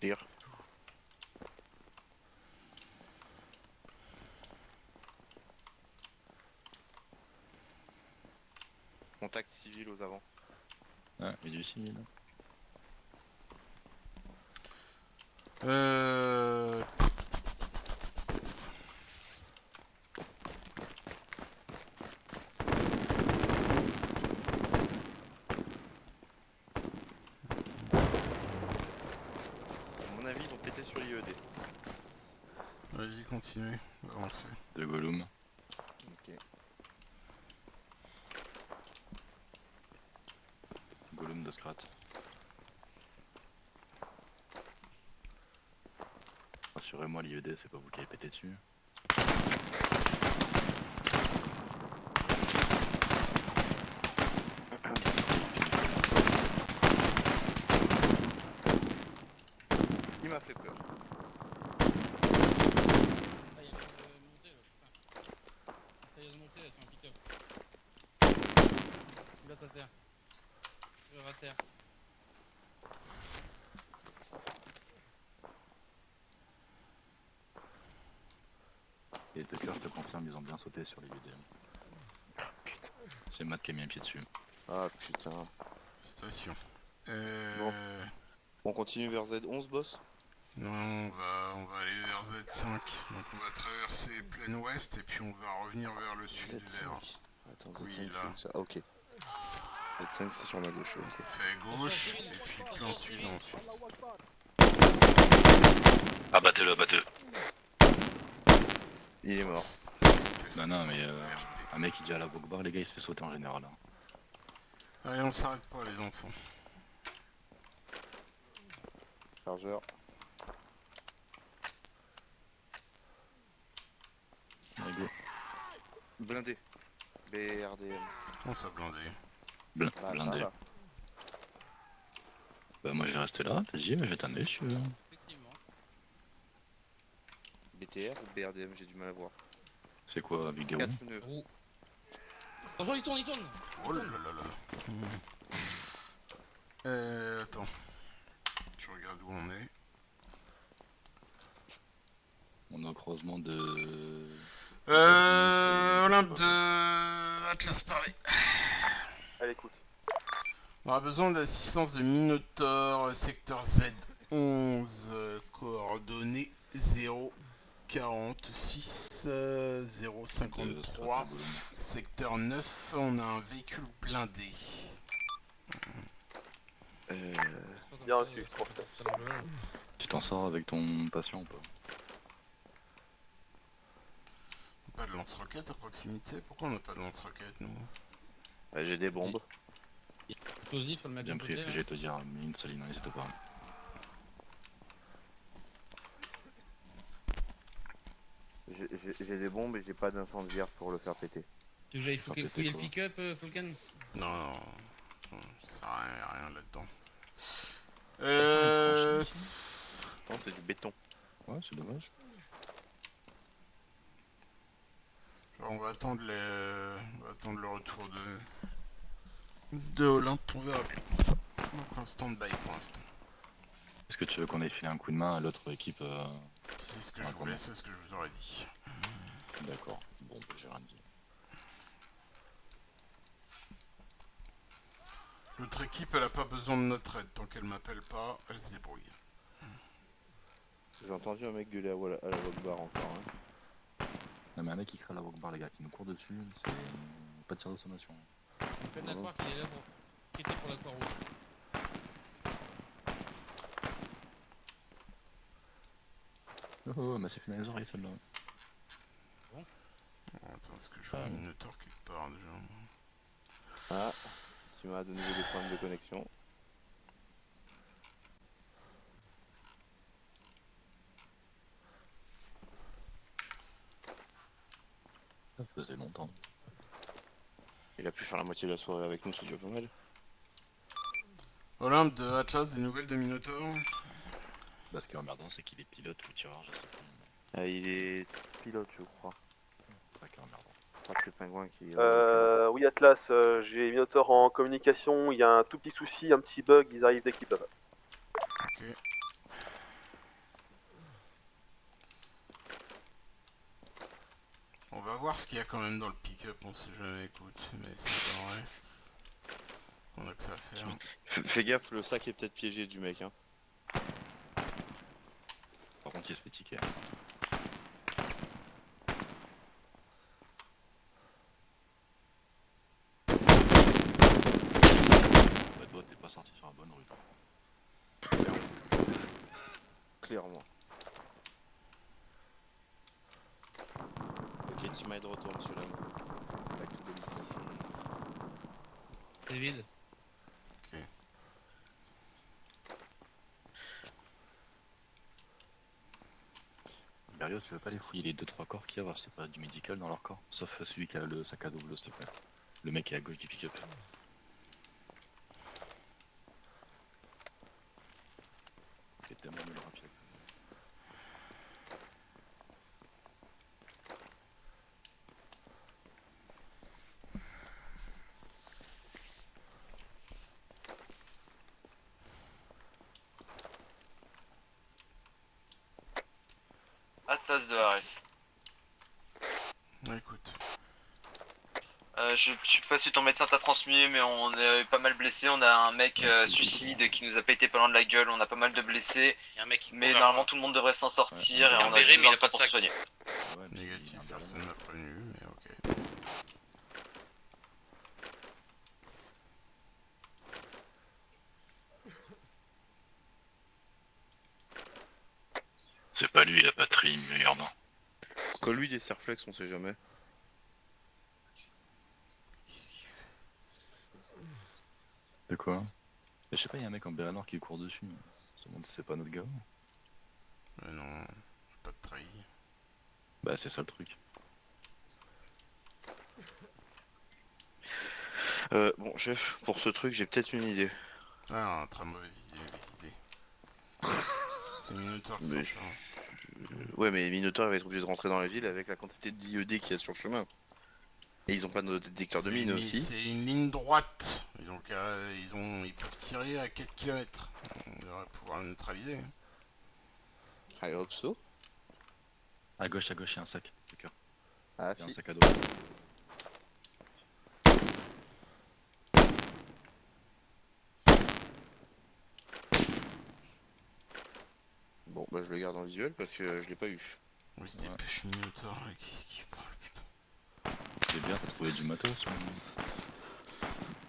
Tire. Contact civil aux avant. Ah, il y a du civil. Euh... À mon avis, ils ont pété sur l'IED. Vas-y, continue, avancez. De Gollum. Ok. Gollum de Scrat. Rassurez-moi, l'IED, c'est pas vous qui avez pété dessus. Il m'a fait peur. Ah, il y a une montée là, putain. Ça y est, de montée là, c'est un pick-up. Là, à terre. À terre. Et Tucker, je te confirme, ils ont bien sauté sur l'IED. C'est Matt qui a mis un pied dessus. Ah putain. Station. On continue vers Z11, boss. Non, on va aller vers Z5. Donc on va traverser plein ouest et puis on va revenir vers le sud vers... Z5. Attends, Z5 Oui, c'est là. où ça? Ah ok. Z5 c'est sur ma gauche, ok. On fait gauche et puis plein sud ensuite. Abattez-le, abattez-le. Il est mort. Bah non, mais un mec qui dit à la Bogbar, les gars, il se fait sauter en général. Hein. Allez, on s'arrête pas les enfants. Chargeur. Allez, go. Blindé. BRDM. Comment ça blindé? Bah, Blindé. ça, là. Bah moi je vais rester là, vas-y, je vais t'amener si tu veux. Effectivement. BTR ou BRDM, j'ai du mal à voir. C'est quoi avec des roues? 4 pneus. Roux. Attention, il tourne, il tourne. Oh là là là là. Attends. Je regarde où on est. On est au croisement de... Olympe de... Atlas Paris. À l'écoute. On aura besoin de l'assistance de Minotaur, secteur Z11, coordonnées 046 053, secteur 9, on a un véhicule blindé. Bien reçu, je pense. Tu t'en sors avec ton patient ou pas? Pas de lance-roquette à proximité? Pourquoi on n'a pas de lance-roquette nous? Ouais, j'ai des bombes. Explosif, faut le mettre Bien de pris, côté. ce que j'allais te dire, mais une saline, n'hésite pas. J'ai des bombes et j'ai pas d'incendiaire pour le faire péter. Tu veux que j'aille Faire fouiller péter, le quoi. pick-up, Falcon? Non, ça sert à rien là-dedans. Non, c'est du béton. Ouais, c'est dommage. On va attendre le retour de Olympe, on verra bien. Donc un stand-by pour l'instant. Est-ce que tu veux qu'on ait filé un coup de main à l'autre équipe C'est ce que Ah, je voulais, attends. c'est ce que je vous aurais dit. D'accord, bon, bah, j'ai rien dit. L'autre équipe, elle a pas besoin de notre aide. Tant qu'elle m'appelle pas, elle se débrouille. J'ai entendu un mec gueuler à la Wokbar encore. Hein. Non mais un mec qui crée la Wokbar, les gars, qui nous court dessus, c'est pas de tir de sommation. On peine à croire qu'il est là pour... qu'il était pour la croix rouge. Oh, mais c'est fait dans les oreilles celle-là. Bon, attends, est-ce que je vois un Minotaur quelque part déjà? Ah, tu m'as de nouveau des problèmes de connexion. Ça faisait longtemps. Il a pu faire la moitié de la soirée avec nous, c'est déjà pas mal. Olympe de Atlas, des nouvelles de Minotaur? Bah, ce qui est emmerdant, c'est qu'il est pilote ou tireur, je sais plus. Ah, il est pilote, je crois. C'est ça qui est emmerdant. Pas que le pingouin qui est. Oui, Atlas, j'ai Minotaur en communication. Il y a un tout petit souci, un petit bug. Ils arrivent dès qu'ils peuvent. Ok. On va voir ce qu'il y a quand même dans le pick-up, on sait jamais, écoute, mais ça m'étonnerait. On a que ça à faire. Fais gaffe, le sac est peut-être piégé du mec, hein. Par contre, il se fait ticker. Bah, toi, t'es pas sorti sur la bonne rue. Clairement. Ok, team de retour, monsieur Lam. Back to the business. C'est vide. Ok. Berrios, tu veux pas les fouiller les 2-3 corps qu'il y a, c'est pas du médical dans leur corps. Sauf celui qui a le sac à dos bleu, s'il te plaît. Le mec est à gauche du pick-up. C'est tellement mieux le rapide. Atlas de Ares. Ouais, écoute. Je sais pas si ton médecin t'a transmis, mais on est pas mal blessé. On a un mec suicide qui nous a pété pas loin de la gueule. On a pas mal de blessés. Il y a un mec qui Mais court vers normalement moi. tout le monde devrait s'en sortir Ouais, et un on a berger, juste mais il besoin a de pas temps de pour se sac. soigner. Ouais, mais Négatif, il a un personne berrier. m'a prévenu, mais ok. C'est pas lui la batterie, merde. Colle lui des serflex, on sait jamais. De quoi? Je sais pas, y'a un mec en béret noir qui court dessus. Je me demande si c'est pas notre gars. Mais non, pas de trahi. Bah, c'est ça le truc. Bon, chef, pour ce truc, j'ai peut-être une idée. Ah, très mauvaise idée. C'est Minotaur qui s'en Mais charge. ouais, mais Minotaur va être obligé de rentrer dans la ville avec la quantité d'IED qu'il y a sur le chemin. Et ils ont pas de détecteur de mine aussi. C'est une ligne droite. Et donc, ils peuvent tirer à 4 km. On devrait pouvoir le neutraliser. I hope so. À gauche, y'a un sac. D'accord. Ah, Y'a un si. sac à dos. Bon, bah je le garde en visuel parce que je l'ai pas eu. On se dépêche Minotaur, là, qu'est-ce qu'il prend, putain. C'est bien, t'as trouvé du matos. Mais...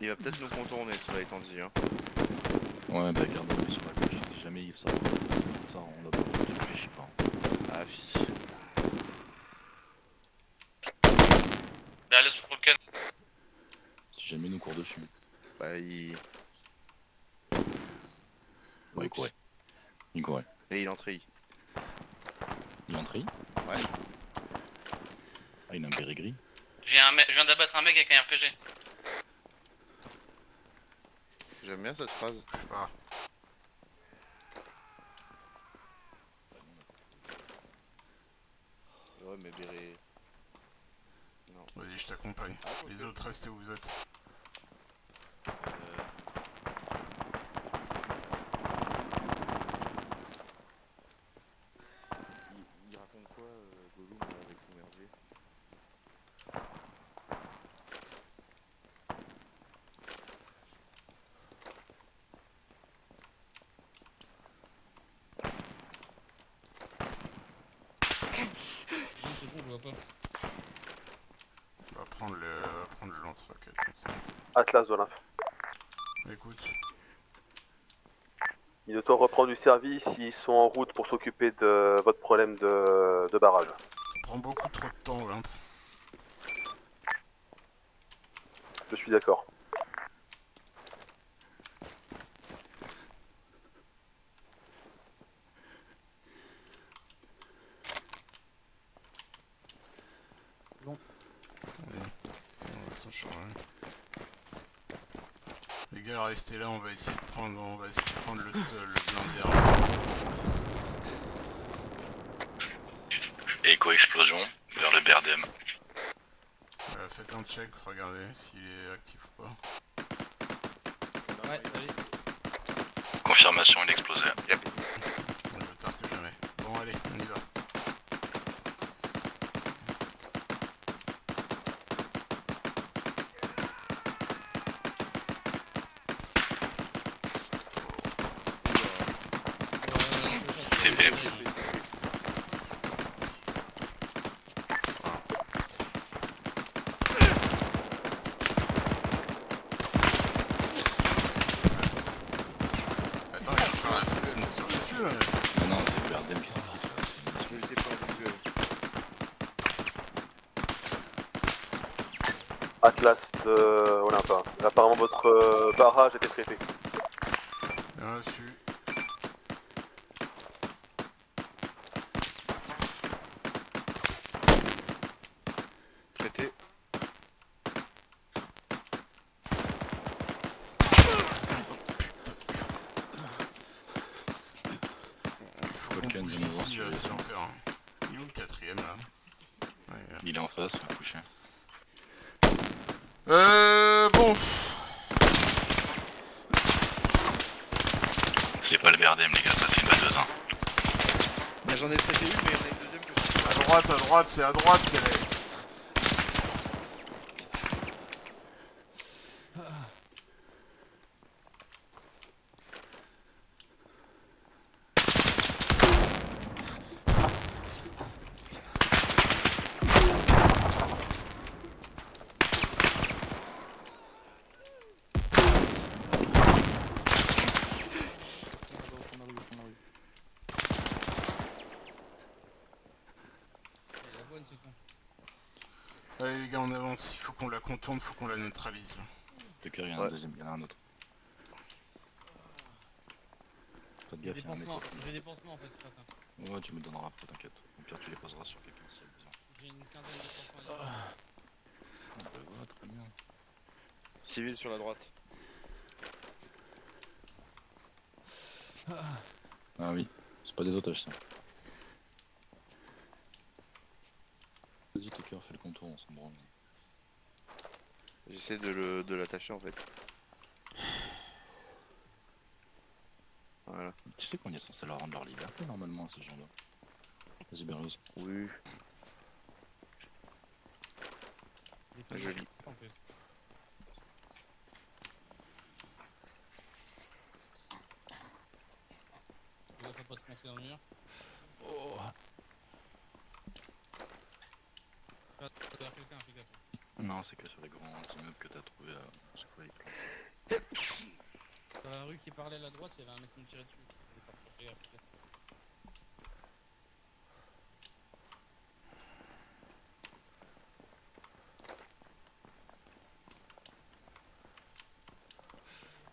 Il va peut-être nous contourner, cela étant dit. Hein. Ouais, bah garde-le sur la gauche, si jamais il sort. On l'a pas, je réfléchis pas. Ah, fi. Berrios pour le can. Si jamais il nous court dessus. Bah, il. Ouais, il courait. Il courait. Et il entrait. Il est entré? Ouais. Ah, il a un béret gris. Je viens d'abattre un mec avec un RPG. J'aime bien cette phrase. Je sais pas. Ouais, mais Béré. Non. Vas-y, je t'accompagne. Ah, Les ok. autres, restez où vous êtes. Il raconte quoi, Gollum, là, avec son merdier? Non, c'est bon, je vois pas. On va prendre le lance-roquette. Atlas de l'Inf. Écoute, Minotaur reprend du service. Ils sont en route pour s'occuper de votre problème de barrage. on prend beaucoup trop de temps, Olympe. Je suis d'accord. ça change. Les gars, restez là, on va essayer de prendre, le blindé armé. Éco-explosion vers le BRDM. Faites un check, regardez s'il est actif ou pas. Ouais, allez. Confirmation, il a explosé. On est tard que jamais. Bon, allez, on y va. TP. Attends, il va faire la foule, elle nous tire dessus là. Non, c'est le BRDM qui s'excite. Je vais éviter pour la visuelle. Atlas de Olympin. Apparemment votre barrage était traité. Bien reçu. Traité. Faut qu'on Volcan bouge de nouveau d'ici, sur le c'est tour. l'enfer. Hein. Il est où le quatrième là? Ouais, Il est en face, il est couché. bon. C'est pas le BRDM, les gars, ça c'est une balle 2-1. Mais j'en ai traité une, mais il y en a une deuxième que À droite, c'est à droite qu'elle est. La bonne, c'est con. Allez les gars, on avance, il faut qu'on la contourne, faut qu'on la neutralise. Le cœur, il y en a un deuxième, il y en a un autre. Faites J'ai gaffe, il y a un mec. des pansements en fait ce matin. Ouais, tu me donneras après, t'inquiète. Au pire, tu les poseras sur quelqu'un s'il y a besoin. J'ai une quinzaine de pansements à dire. Bah ouais, très bien. civil sur la droite. Ah oui, c'est pas des otages ça. Vas-y, Tucker, fais le contour, on s'en branle. J'essaie de l'attacher en fait. Voilà. Tu sais qu'on est censé leur rendre leur liberté normalement à ces gens-là. Vas-y, Berlioz. Oui. Joli. En fait. Tu vas pas te coincer dans le mur. Oh. Ah, t'as l'air quelqu'un, fais gaffe. Non, c'est que sur les grands immeubles que t'as trouvé à chaque fois, ils plantent. Dans la rue qui parlait à la droite, il y avait un mec qui me tirait dessus. Je vais pas fais gaffe, fais gaffe.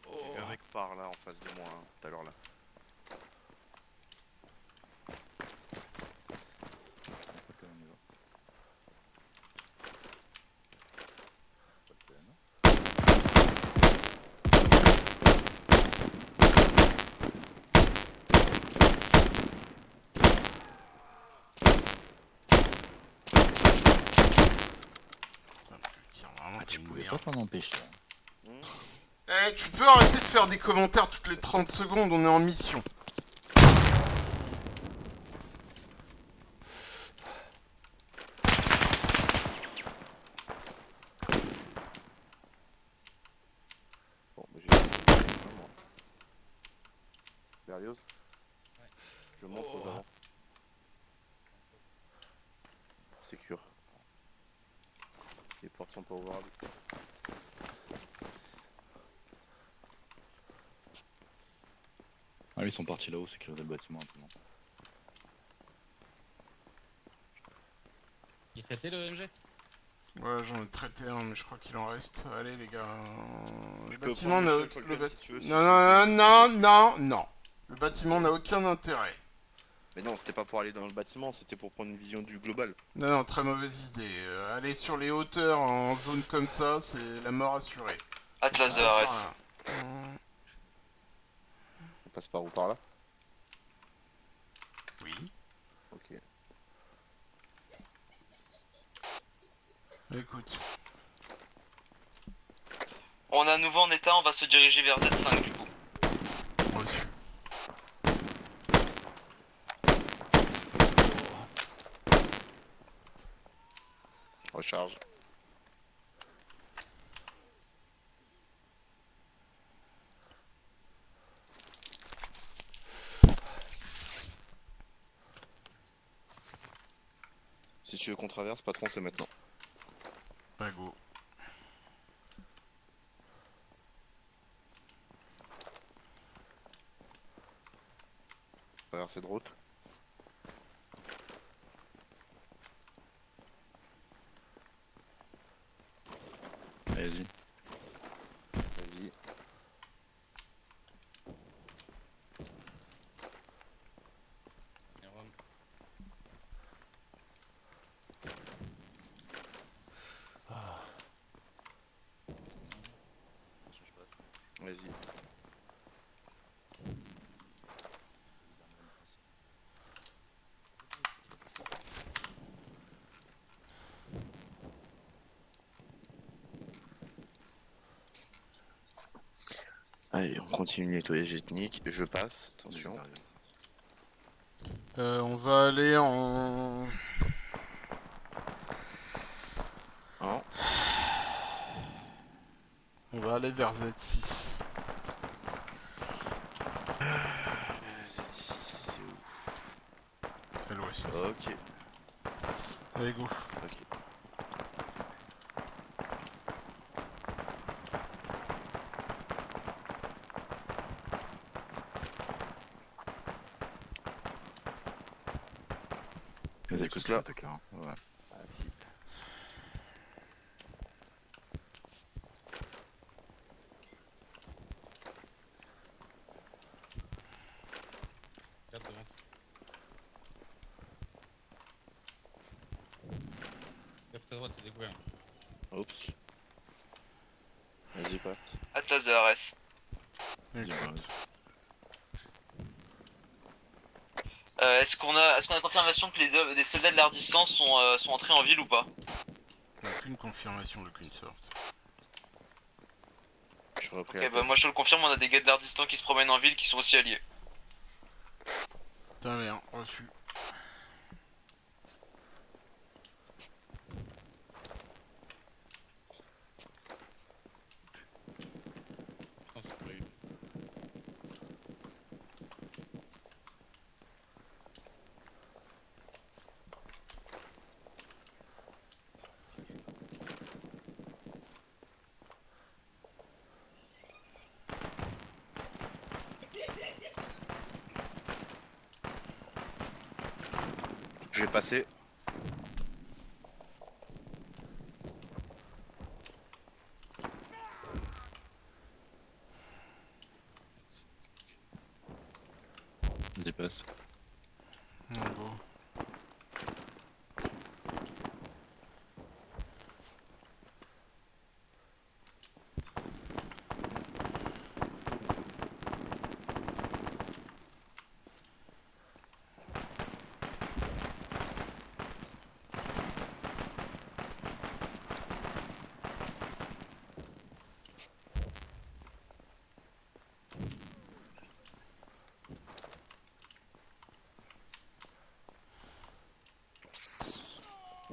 Il y a un mec par là en face de moi, hein, tout à l'heure là. Ok, on y va. Pas de peine. Putain, tu tires vraiment Ah, tu comme une pouvais merde. pas t'en empêcher. Eh, tu peux arrêter de faire des commentaires toutes les 30 secondes, on est en mission. Bon, mais j'ai... Berlioz. Ouais. Je montre aux avant. Secure. Les portes sont pas ouvrables. Ah, ils sont partis là-haut, sécuriser le bâtiment maintenant. Il traitait le MG? Ouais, j'en ai traité un, mais je crois qu'il en reste. Allez les gars, Je le peux bâtiment prendre n'a le seul le Falcon si tu veux, si non, c'est- non, non, non, non, non. Le bâtiment n'a aucun intérêt. Mais non, c'était pas pour aller dans le bâtiment, c'était pour prendre une vision du global. Non, non, très mauvaise idée. Aller sur les hauteurs en zone comme ça, c'est la mort assurée. Atlas de Ah, Ares. ça, On passe par où, par là? oui. Ok. Écoute. On est à nouveau en état, on va se diriger vers Z5 du coup. Reçu. Recharge. Si tu veux qu'on traverse, patron, c'est maintenant. Bah go. Traverser de route. Allez-y. Vas-y. Vas-y. Allez, on continue le nettoyage ethnique. Je passe, attention. On va aller en... Non. On va aller vers Z6. Z6, c'est où? À l'ouest. Ok. Allez go. Ok. Vous écoute là. Ouais. Regarde devant. Regarde ta droite, c'est découvert. Oups. Vas-y, passe. Atlas de Ares. Écoute. Est-ce qu'on a confirmation que les soldats de l'air distance sont entrés en ville ou pas? Aucune confirmation d'aucune sorte. Je suis repris Ok, la bah moi je te le confirme, on a des gars de l'air distant qui se promènent en ville qui sont aussi alliés. Très bien, reçu. Putain, c'est pas eu. Je vais passer. Vas-y, passe. On go.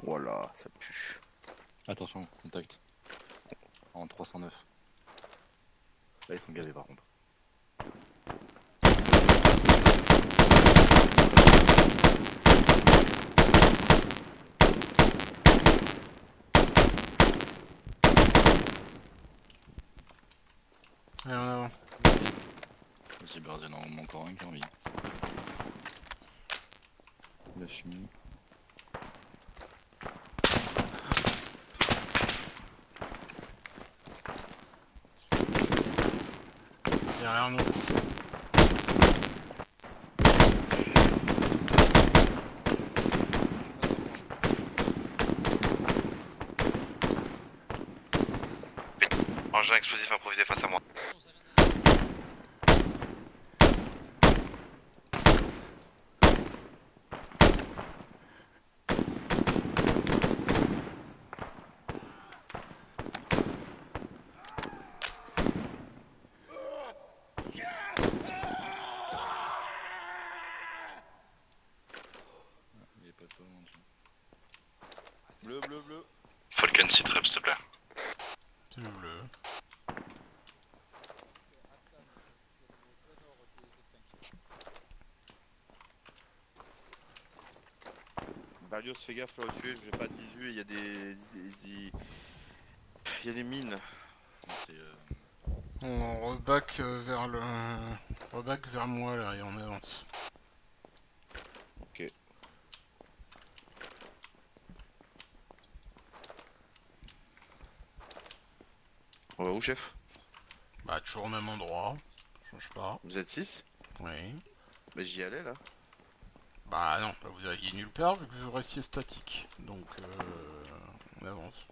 Voilà, ça pue. Attention, contact. En 309. Là, ils sont gavés par contre. Allez, en avant. J'ai Berzen en manque encore un qui a envie. La chimie. Derrière nous. engin explosif improvisé face à moi. Il est pas toi, mon Dieu. Bleu, bleu, bleu. Falcon, s'il te plaît, s'il te plaît. C'est le bleu. Berlioz, fais gaffe là au-dessus, je vais pas de visu, il y a il y a des mines. C'est On reback vers le... reback vers moi là et on avance. Ok. On va où, chef? Bah toujours au même endroit, change pas. Vous êtes 6? Oui. Mais j'y allais là. Bah non, bah, vous alliez nulle part vu que vous restiez statique. Donc on avance.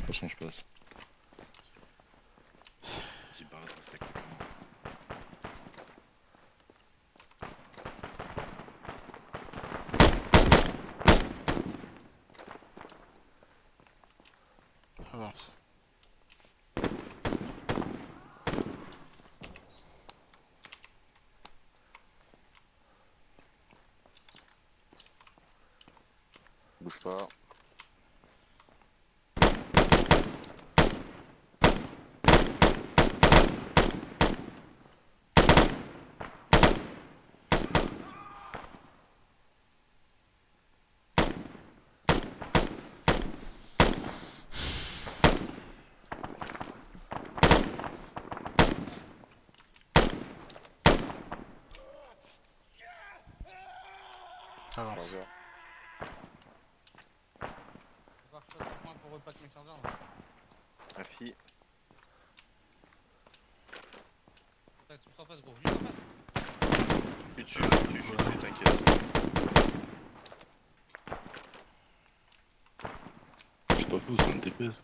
Attention, je passe. Petit barre de rester avec moi. Avance. Bouge pas. Avance. Chargeur. Faut voir que je fasse un point pour repack mes chargeurs. Là. Merci. Contact tous en face, gros. Juste en face. Tu, t'inquiète. Je suis pas fou, c'est un TP ça.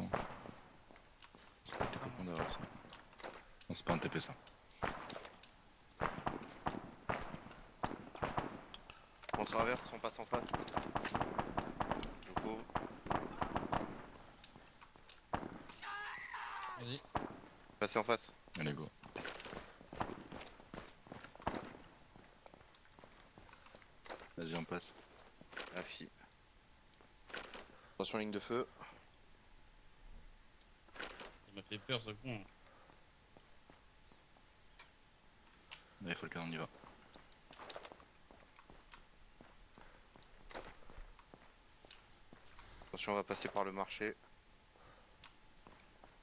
C'est pas le TP qu'on a, ça. Non, c'est pas un TP ça. On traverse, on passe en face. Je couvre. Vas-y. Passez en face. Allez, go. Vas-y, on passe. Merci. Attention ligne de feu. Il m'a fait peur ce con. Allez, Falcon, on y va. Attention, on va passer par le marché.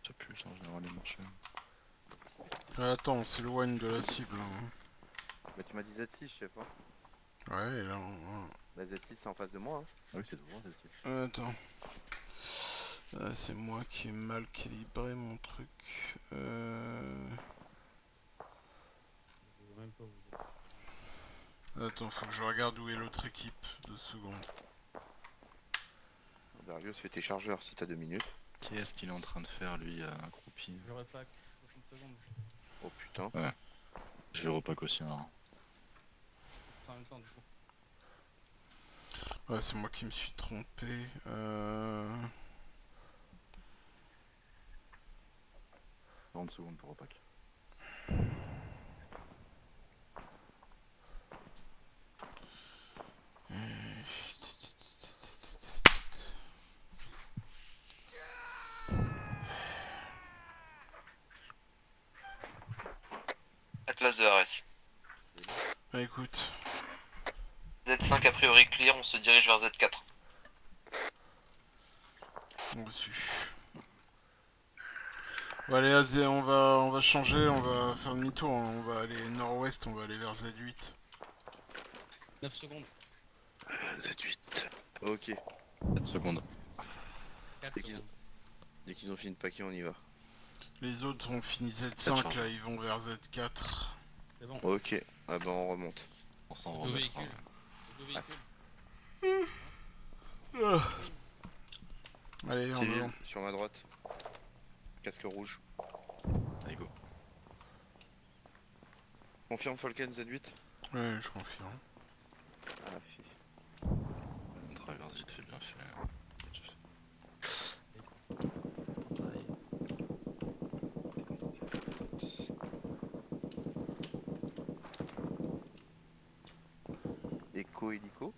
Ça pue, ça, en général, les marchés. Attends, on s'éloigne de la cible. Hein. Bah tu m'as dit Z6, je sais pas. Ouais, et là on... La Z6 c'est en face de moi. Hein. Ah oui, c'est devant, Z6. Attends. C'est moi qui ai mal calibré mon truc. Je vois même pas où vous êtes. Attends, faut que je regarde où est l'autre équipe. 2 secondes. Berlioz, fais tes chargeurs si t'as 2 minutes. Qu'est-ce qu'il est en train de faire, lui, accroupi? Je repack 60 secondes. Oh putain. Je le repack aussi, alors. En même temps, du coup. Ouais, c'est moi qui me suis trompé. 40 secondes pour repack. Atlas de RS. Bah écoute, Z5 a priori clear, on se dirige vers Z4. reçu. Bon, allez, on va changer, on va faire demi-tour, hein. On va aller nord-ouest, on va aller vers Z8. 9 secondes. Z8. Ok. 4 secondes. 4 Dès qu'ils secondes. Dès qu'ils ont fini de paquer, on y va. Les autres ont fini Ça Z5, charge. là, ils vont vers Z4. C'est bon. Ok. Ah bah on remonte. On s'en Deux remettra. véhicules. Deux véhicules. Allez, on Civil, va. sur ma droite. Casque rouge. Allez, go. Confirme Falcon Z8. Ouais, je confirme. Ah, fi. On traverse vite fait, bien fait. Écho hélico.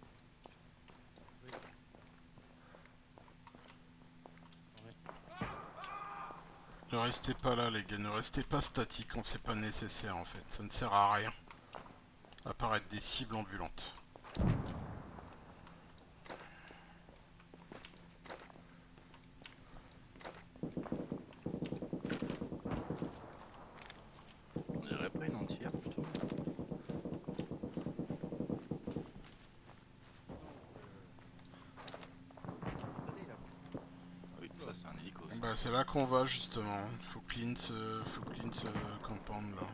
Ne restez pas là, les gars, ne restez pas statiques quand c'est pas nécessaire en fait. Ça ne sert à rien. À part être des cibles ambulantes. On dirait pas une entière plutôt. Ah oui, ça c'est un hélico. Ça. Bah c'est là qu'on va justement. Faut clean ce compound là.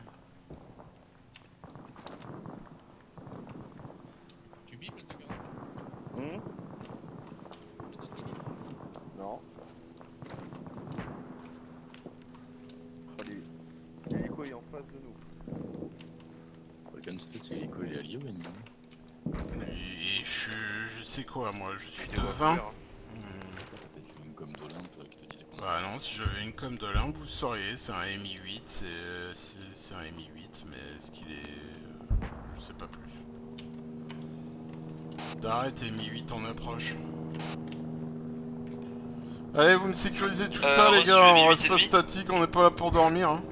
Tu bipes le taqueur? Non. Allez. L'hélico est en face de nous. Falcon, c'est l'hélico, il est allié ou ennemi? Et je sais quoi moi, je suis Des de voies 20. couleurs, hein. Peut-être une gomme d'Olympe qui te disait qu'on Bah non, si j'avais une com de l'Olympe, vous sauriez, c'est un Mi-8, c'est un Mi-8, mais est-ce qu'il est... je sais pas plus. D'arrête et Mi-8 en approche. Allez, vous me sécurisez tout ça les reçu, gars, on Mi-8 reste et pas demi. statique, on n'est pas là pour dormir. Hein.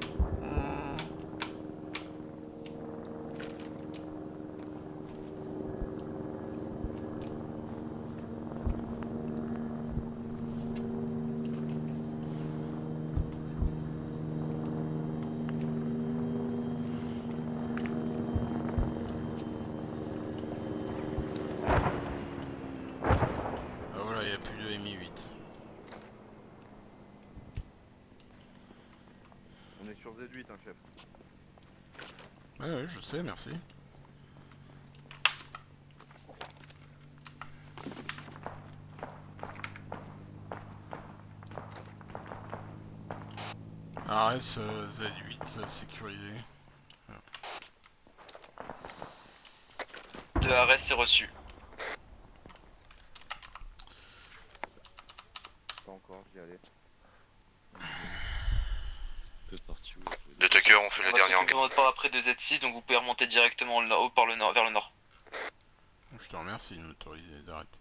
Ah voilà, il n'y a plus de Mi-8. On est sur Z8, hein, chef. Ouais, je sais, merci. ARS Z8 sécurisé. De Ares c'est reçu. Pas encore, j'y allais. peut partir où Les tuckers ont fait On le va dernier s'occuper de engagement. votre part après de Z6, donc vous pouvez remonter directement au par le nord, vers le nord. Je te remercie de m'autoriser d'arrêter.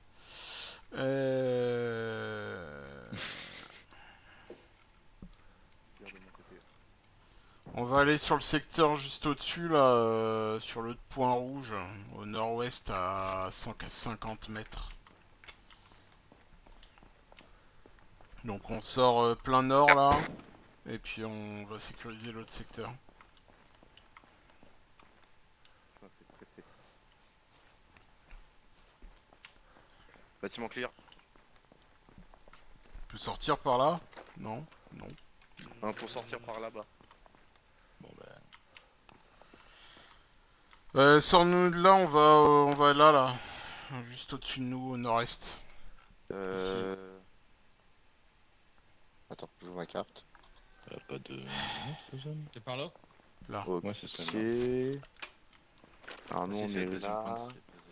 On va aller sur le secteur juste au-dessus, là, sur le point rouge, au nord-ouest à 150 mètres. Donc on sort plein nord, là, et puis on va sécuriser l'autre secteur. Bâtiment clear. On peut sortir par là? Non? Non. Pour sortir par là-bas. Bon bah. Sors-nous de là, on va là, là. Juste au-dessus de nous, au nord-est. Attends, je joue ma carte. Y'a pas de. Non, c'est zone. C'est par là? Là. Ok. Ouais, c'est celle-là. Alors nous Si, on c'est est le deuxième point, là. c'est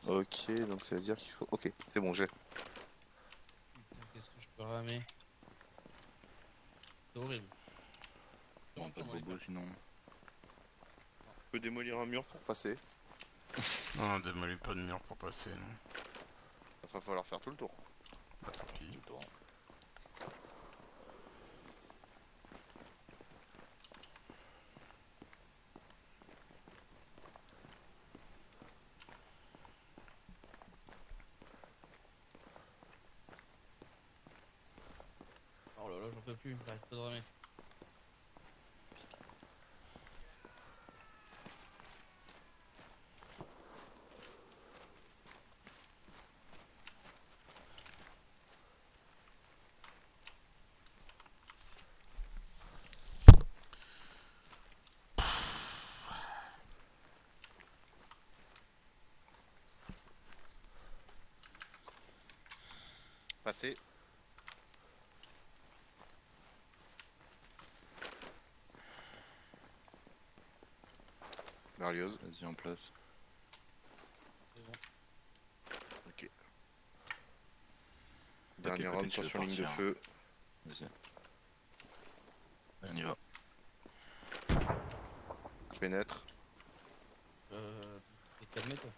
le Z8. Ok, donc ça veut dire qu'il faut... Ok, c'est bon, j'ai. Putain, qu'est-ce que je peux ramer? C'est horrible. Non, pas de bobo sinon. On peut démolir un mur pour passer. Non, démolis pas de mur pour passer, non. Il va falloir faire tout le tour. Bah tant pis. Tout le tour. Oh là là, j'en peux plus, j'arrive pas de ramer. Passé. Berlioz. Vas-y en place. C'est bon. Ok. Dernier homme, côté, tu veux attention ligne de partir. feu. Vas-y. On y va. Pénètre. T'es calmé toi.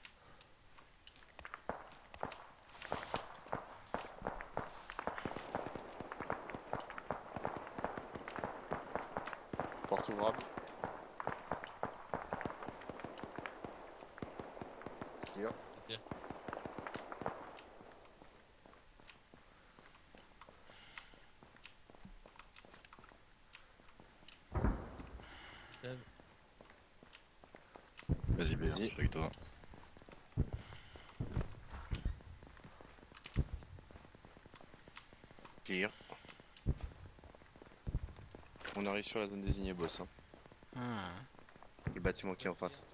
Porte ouvrable. Clear. Ok. Save. Vas-y, BR, je Vas-y. suis avec toi. Clear. On arrive sur la zone désignée, boss. Hein. Ah. Le bâtiment qui est en face.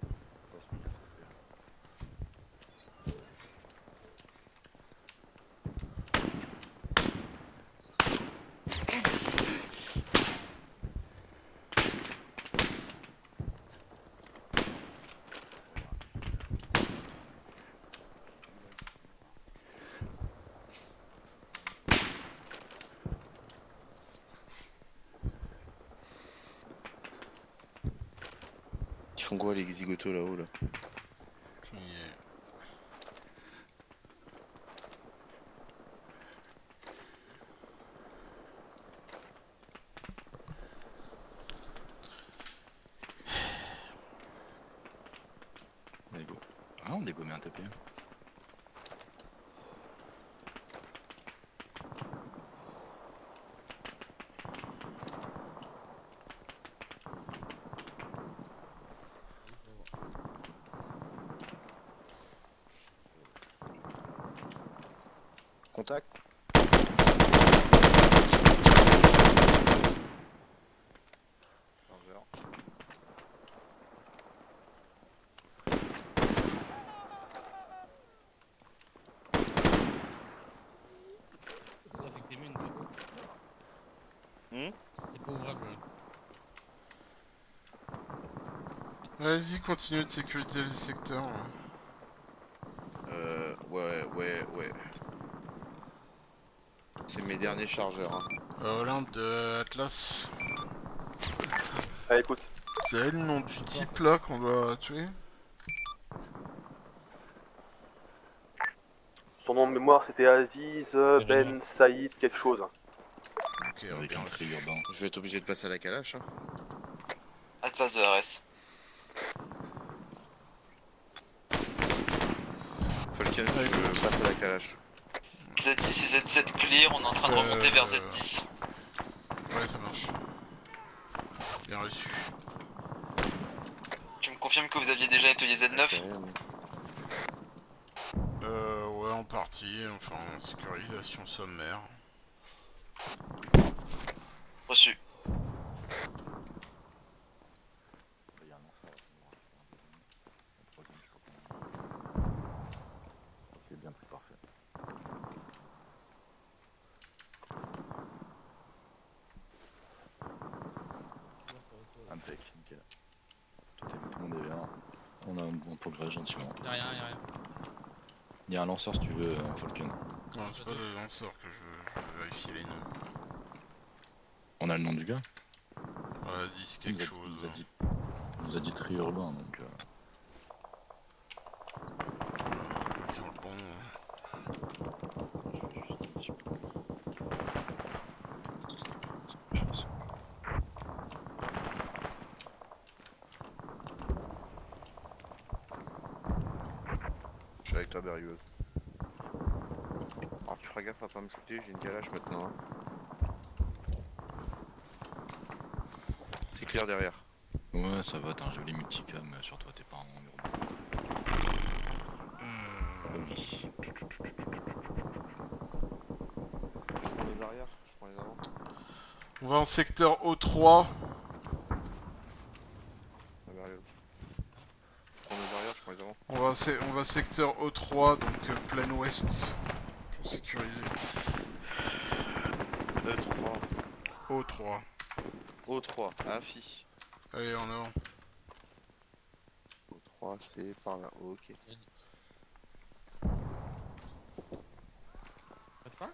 Ils font quoi les zigotos là-haut là? Aucune idée. Allez, go. Ah, on dégommait un TP. Contact. Chargeur. Ça fait que t'es mine, c'est beau. Hmm. C'est pas ouvrable. Là. Vas-y, continue de sécuriser le secteur. Là. Ouais. C'est mes derniers chargeurs. Hein. Olympe de Atlas. Ah, écoute. Vous avez le nom du type là qu'on doit tuer? Son nom de mémoire c'était Aziz Ben Saïd quelque chose. Ok, Avec bien un reçu. tri urbain. Je vais être obligé de passer à la calache. Hein. Atlas de RS. Falken, je passe à la calache. Z6 et Z7 clear, on est en train de remonter vers Z10. Ouais, ça marche. Bien reçu. Tu me confirmes que vous aviez déjà nettoyé Z9? Ouais, en partie, enfin, sécurisation sommaire. Reçu. Il y a un lanceur, un troisième, je sais pas comment. C'est bien pris, parfait. Impec, nickel. Tout le monde est bien. On a un bon progrès gentiment. Y'a rien, y'a rien. Il y a un lanceur si tu veux, Falcon. Non, c'est pas le lanceur que je veux vérifier les noms. On a le nom du gars? Vas-y, c'est quelque chose. Il nous a dit tri urbain donc. Ils ont le bon. Je suis avec toi, Berlioz. Alors tu feras gaffe à pas me shooter, j'ai une calache maintenant. Hein. C'est clair derrière. Ouais, ça va, t'as un joli multicam sur toi, t'es pas en urbain. Oui. Je prends les arrières, je prends les avant. On va en secteur O3. Ah, merveilleux. Je prends les arrières, je prends les avant. On va secteur O3, donc plein ouest. Pour sécuriser. E3. O3. O3. Afi. Allez, en avant. O3, c'est par là. Oh, ok. Pas de faim?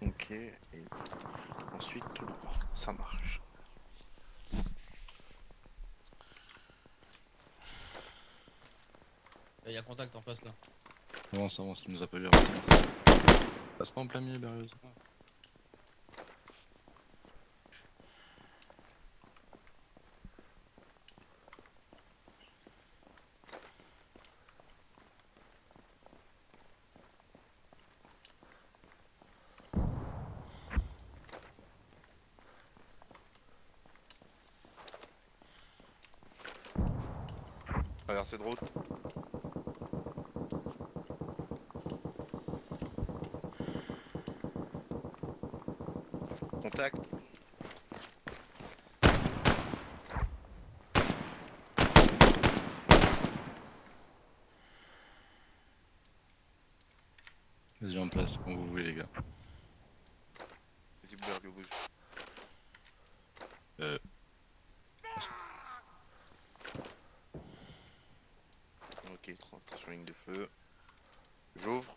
Ok. Et ensuite tout droit. Ça marche. Il y a contact en face là. Avance, il nous a pas vu. Passe pas en plein milieu, Berlioz. Traversée de route. Contact. Vas-y, en place, quand vous voulez, les gars. Vas-y, Berg, bouge. Ok, attention ligne de feu. J'ouvre.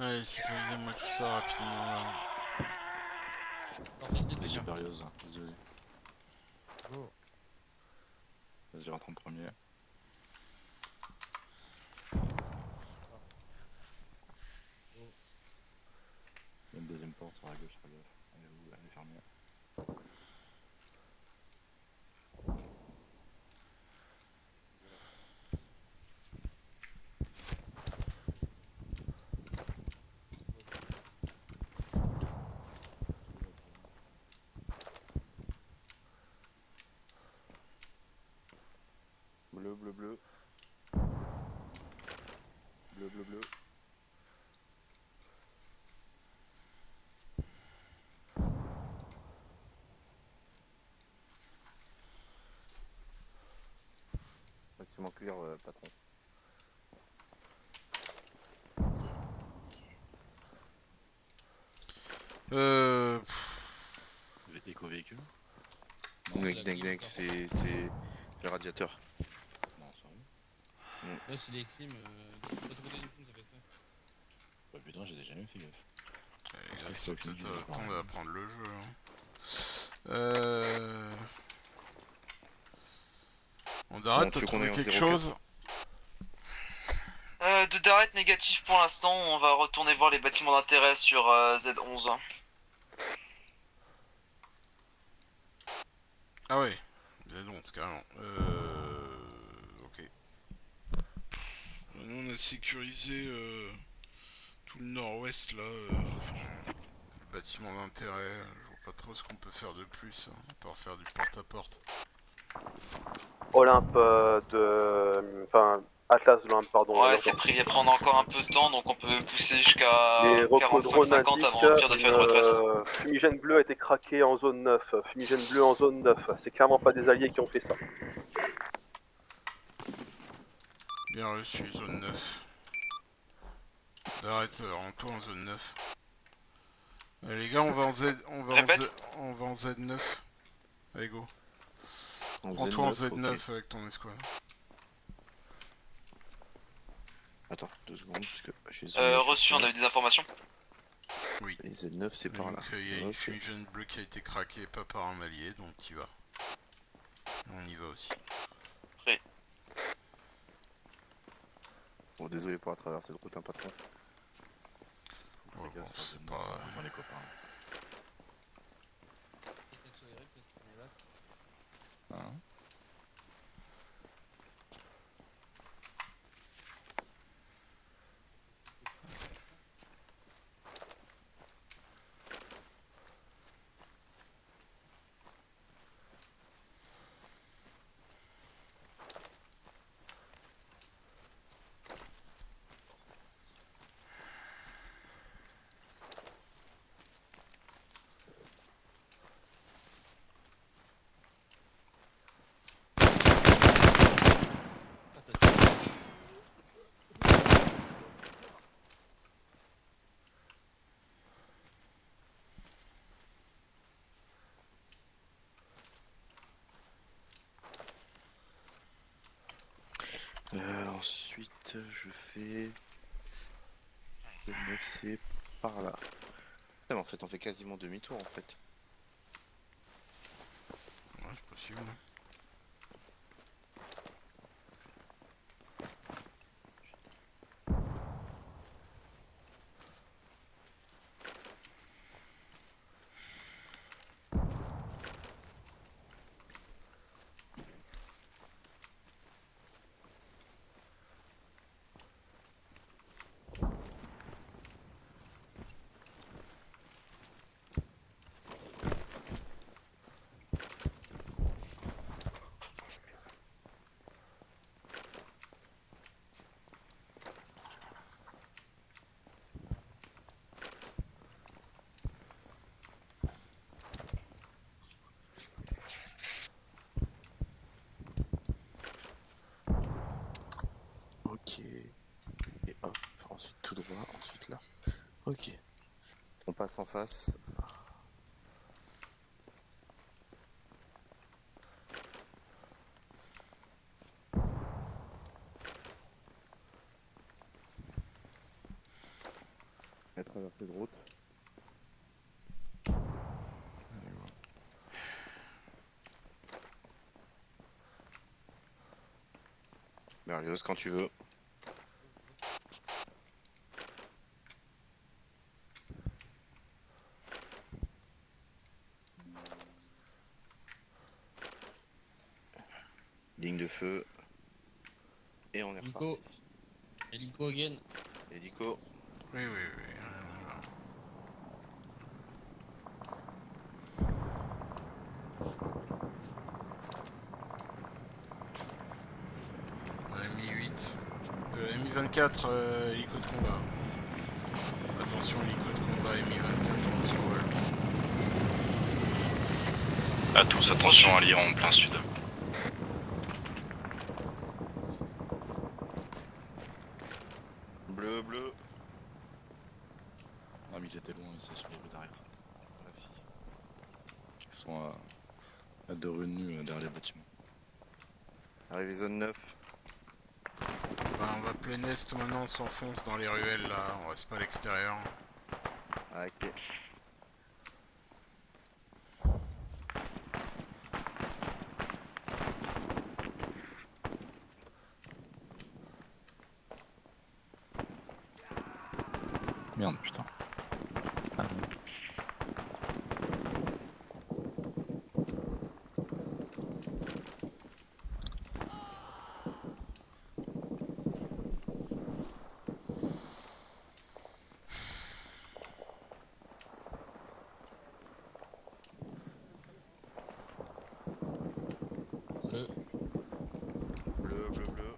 Allez, sécurisez-moi tout ça rapidement là. Vas-y, Berlioz, vas-y. Go. Vas-y, rentre en premier. Il y a une deuxième porte sur la gauche, elle est où? Elle est fermée. Bleu, bleu, bleu. Bleu, bleu, bleu. Bâtiment clear, patron. Éco-véhicule? Ding, c'est le radiateur. Non, sérieux? Là, c'est les clims. De l'autre côté d'une clim, ça fait ça. Bah putain, j'ai déjà jamais fait gaffe. Les gars, c'est c'est au clic, peut-être je sais pas. temps d'apprendre le jeu. On arrête, tu t'as veux qu'on trouvé aille en quelque 04? chose? De Darret négatif pour l'instant, on va retourner voir les bâtiments d'intérêt sur Z11. Ah ouais, donc carrément. Ok. Nous on a sécurisé tout le nord-ouest là, enfin, le bâtiment d'intérêt. Je vois pas trop ce qu'on peut faire de plus, hein, à part faire du porte-à-porte. Olympe Enfin, Atlas de l'Olympe, pardon. Ouais, c'est pris à prendre encore un peu de temps, donc on peut pousser jusqu'à Les recos drones 45-50 avant de tirer de feu de retraite. Fumigène bleu a été craqué en zone 9. Fumigène bleu en zone 9. C'est clairement pas des alliés qui ont fait ça. Bien reçu, zone 9. Arrête, rends-toi en zone 9. Les gars, on va en Z... On va en Z9. Allez, go. Rends-toi en Z9 ok. avec ton escouade. Attends, 2 secondes, parce que je suis Reçu, on a eu des informations. Oui. Et Z9, c'est par là. Donc il y a une Ok. fusion bleue qui a été craquée, pas par un allié, donc t'y vas. On y va aussi. Bon, désolé pour la traversée de route, hein, patron. Ouais, bon, c'est pas... Rejoins les copains. Peut-être accélérer, peut-être qu'on est là. Hein. Ah, t'as tiré. Ensuite, je fais... Z9, c'est par là. Ah, mais en fait, on fait quasiment demi-tour, en fait. Ouais, c'est possible. Ok. Et hop, ensuite tout droit, ensuite là. Ok. On passe en face. La traversée de route. Berlioz, quand tu veux. Ligne de feu. Et on est Hélico. reparti. Hélico again. Hélico. Oui, oui, oui. On y va. Mi-8. Mi-24, hélico de combat. Attention, hélico de combat, Mi-24 en survol. À tous, attention à Lyon, en plein sud. Bleu, bleu. Ah, mais ils étaient loin, ils étaient sur les rues derrière. La fille. Ils sont à 2 rues de nu derrière les bâtiments. Arrivée zone 9. Bah, on va plein est maintenant, on s'enfonce dans les ruelles là, on reste pas à l'extérieur. Ah, ok. Merde, putain. Ah, bon. Bleu. Bleu, bleu, bleu.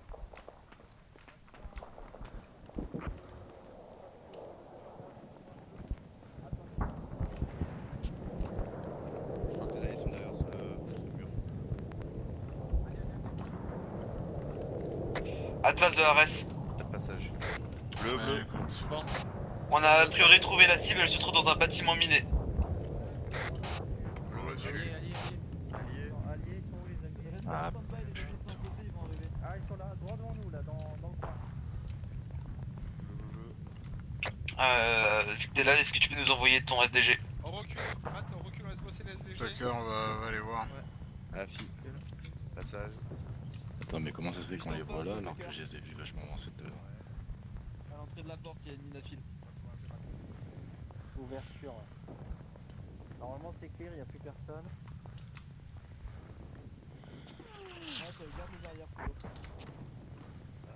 Advance de Ares. Pas de passage. Bleu, Ouais, bleu. écoute. Bon. On a a priori trouvé la cible, elle se trouve dans un bâtiment miné. Bleu, Reçu. bleu. Alliés, ils sont où les amis? Ils restent Ah, en stand-by, les alliés sont à côté, ils vont arriver. Ah, ils sont là, droit devant nous, là, dans le coin. Bleu, bleu, bleu. Vu que t'es là, est-ce que tu peux nous envoyer ton SDG? On recule, Matt, on recule, on laisse bosser les SDG. Tucker va aller voir. Afi. Passage. Attends, mais comment ça se fait qu'on Juste les en voit face, là le alors que Tucker. je les ai vus vachement avancés de... À l'entrée de la porte, il y a une mine à fil. Ouverture. Normalement, c'est clear, il n'y a plus personne. Ouais, garde les arrières, Polo.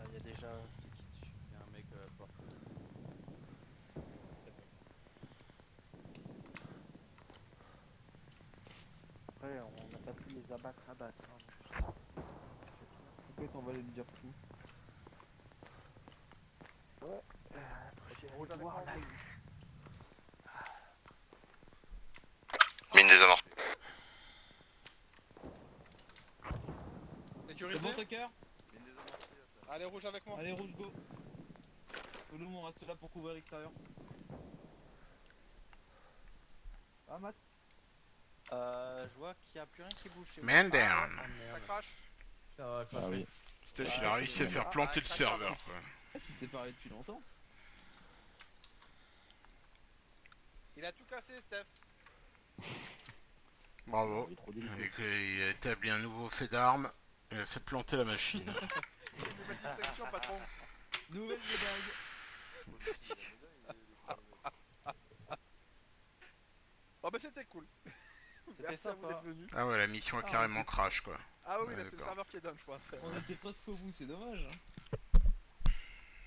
Il y a déjà un sticky dessus. Il y a un mec porte. Après, on n'a pas pu les abattre. Pourquoi ils t'envoient les dire tout? Ouais. Prochaine voir la Mine désamorcée. C'est Sécurisé. bon, Tucker? Mine désamorcée. Allez, rouge avec moi. Allez, rouge, go. Polo, on reste là pour couvrir l'extérieur. Ah, Matt? Je vois qu'il n'y a plus rien qui bouge chez Man down. Ça crache. moi. Ah oui. Steph, il a réussi à faire planter le serveur, quoi. C'était pareil depuis longtemps. Il a tout cassé, Steph. Bravo. Oui, trop délicat. Il a établi un nouveau fait d'armes. Il a fait planter la machine. Nouvelle distinction, patron. Nouvelle médaille. Oh bah c'était cool. Merci à vous d'être venus. Ah ouais, la mission a carrément crash, quoi. Ah oui, Ouais, là c'est le d'accord. serveur qui est down, je pense. On était presque au bout, c'est dommage.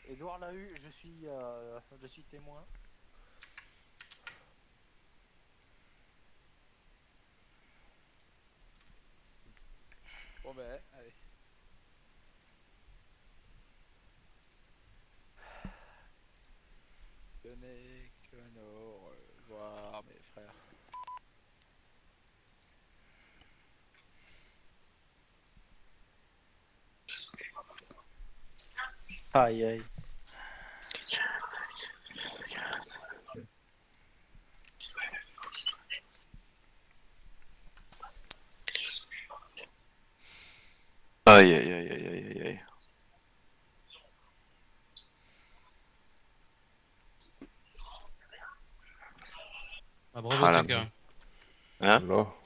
Edouard l'a eu, je suis témoin. Bon bah, allez. Ce n'est qu'un au revoir, mes frères. Aïe aïe. Aïe aïe aïe aïe aïe aïe. Ah, bravo, Ah, la Tucker. Hein Alors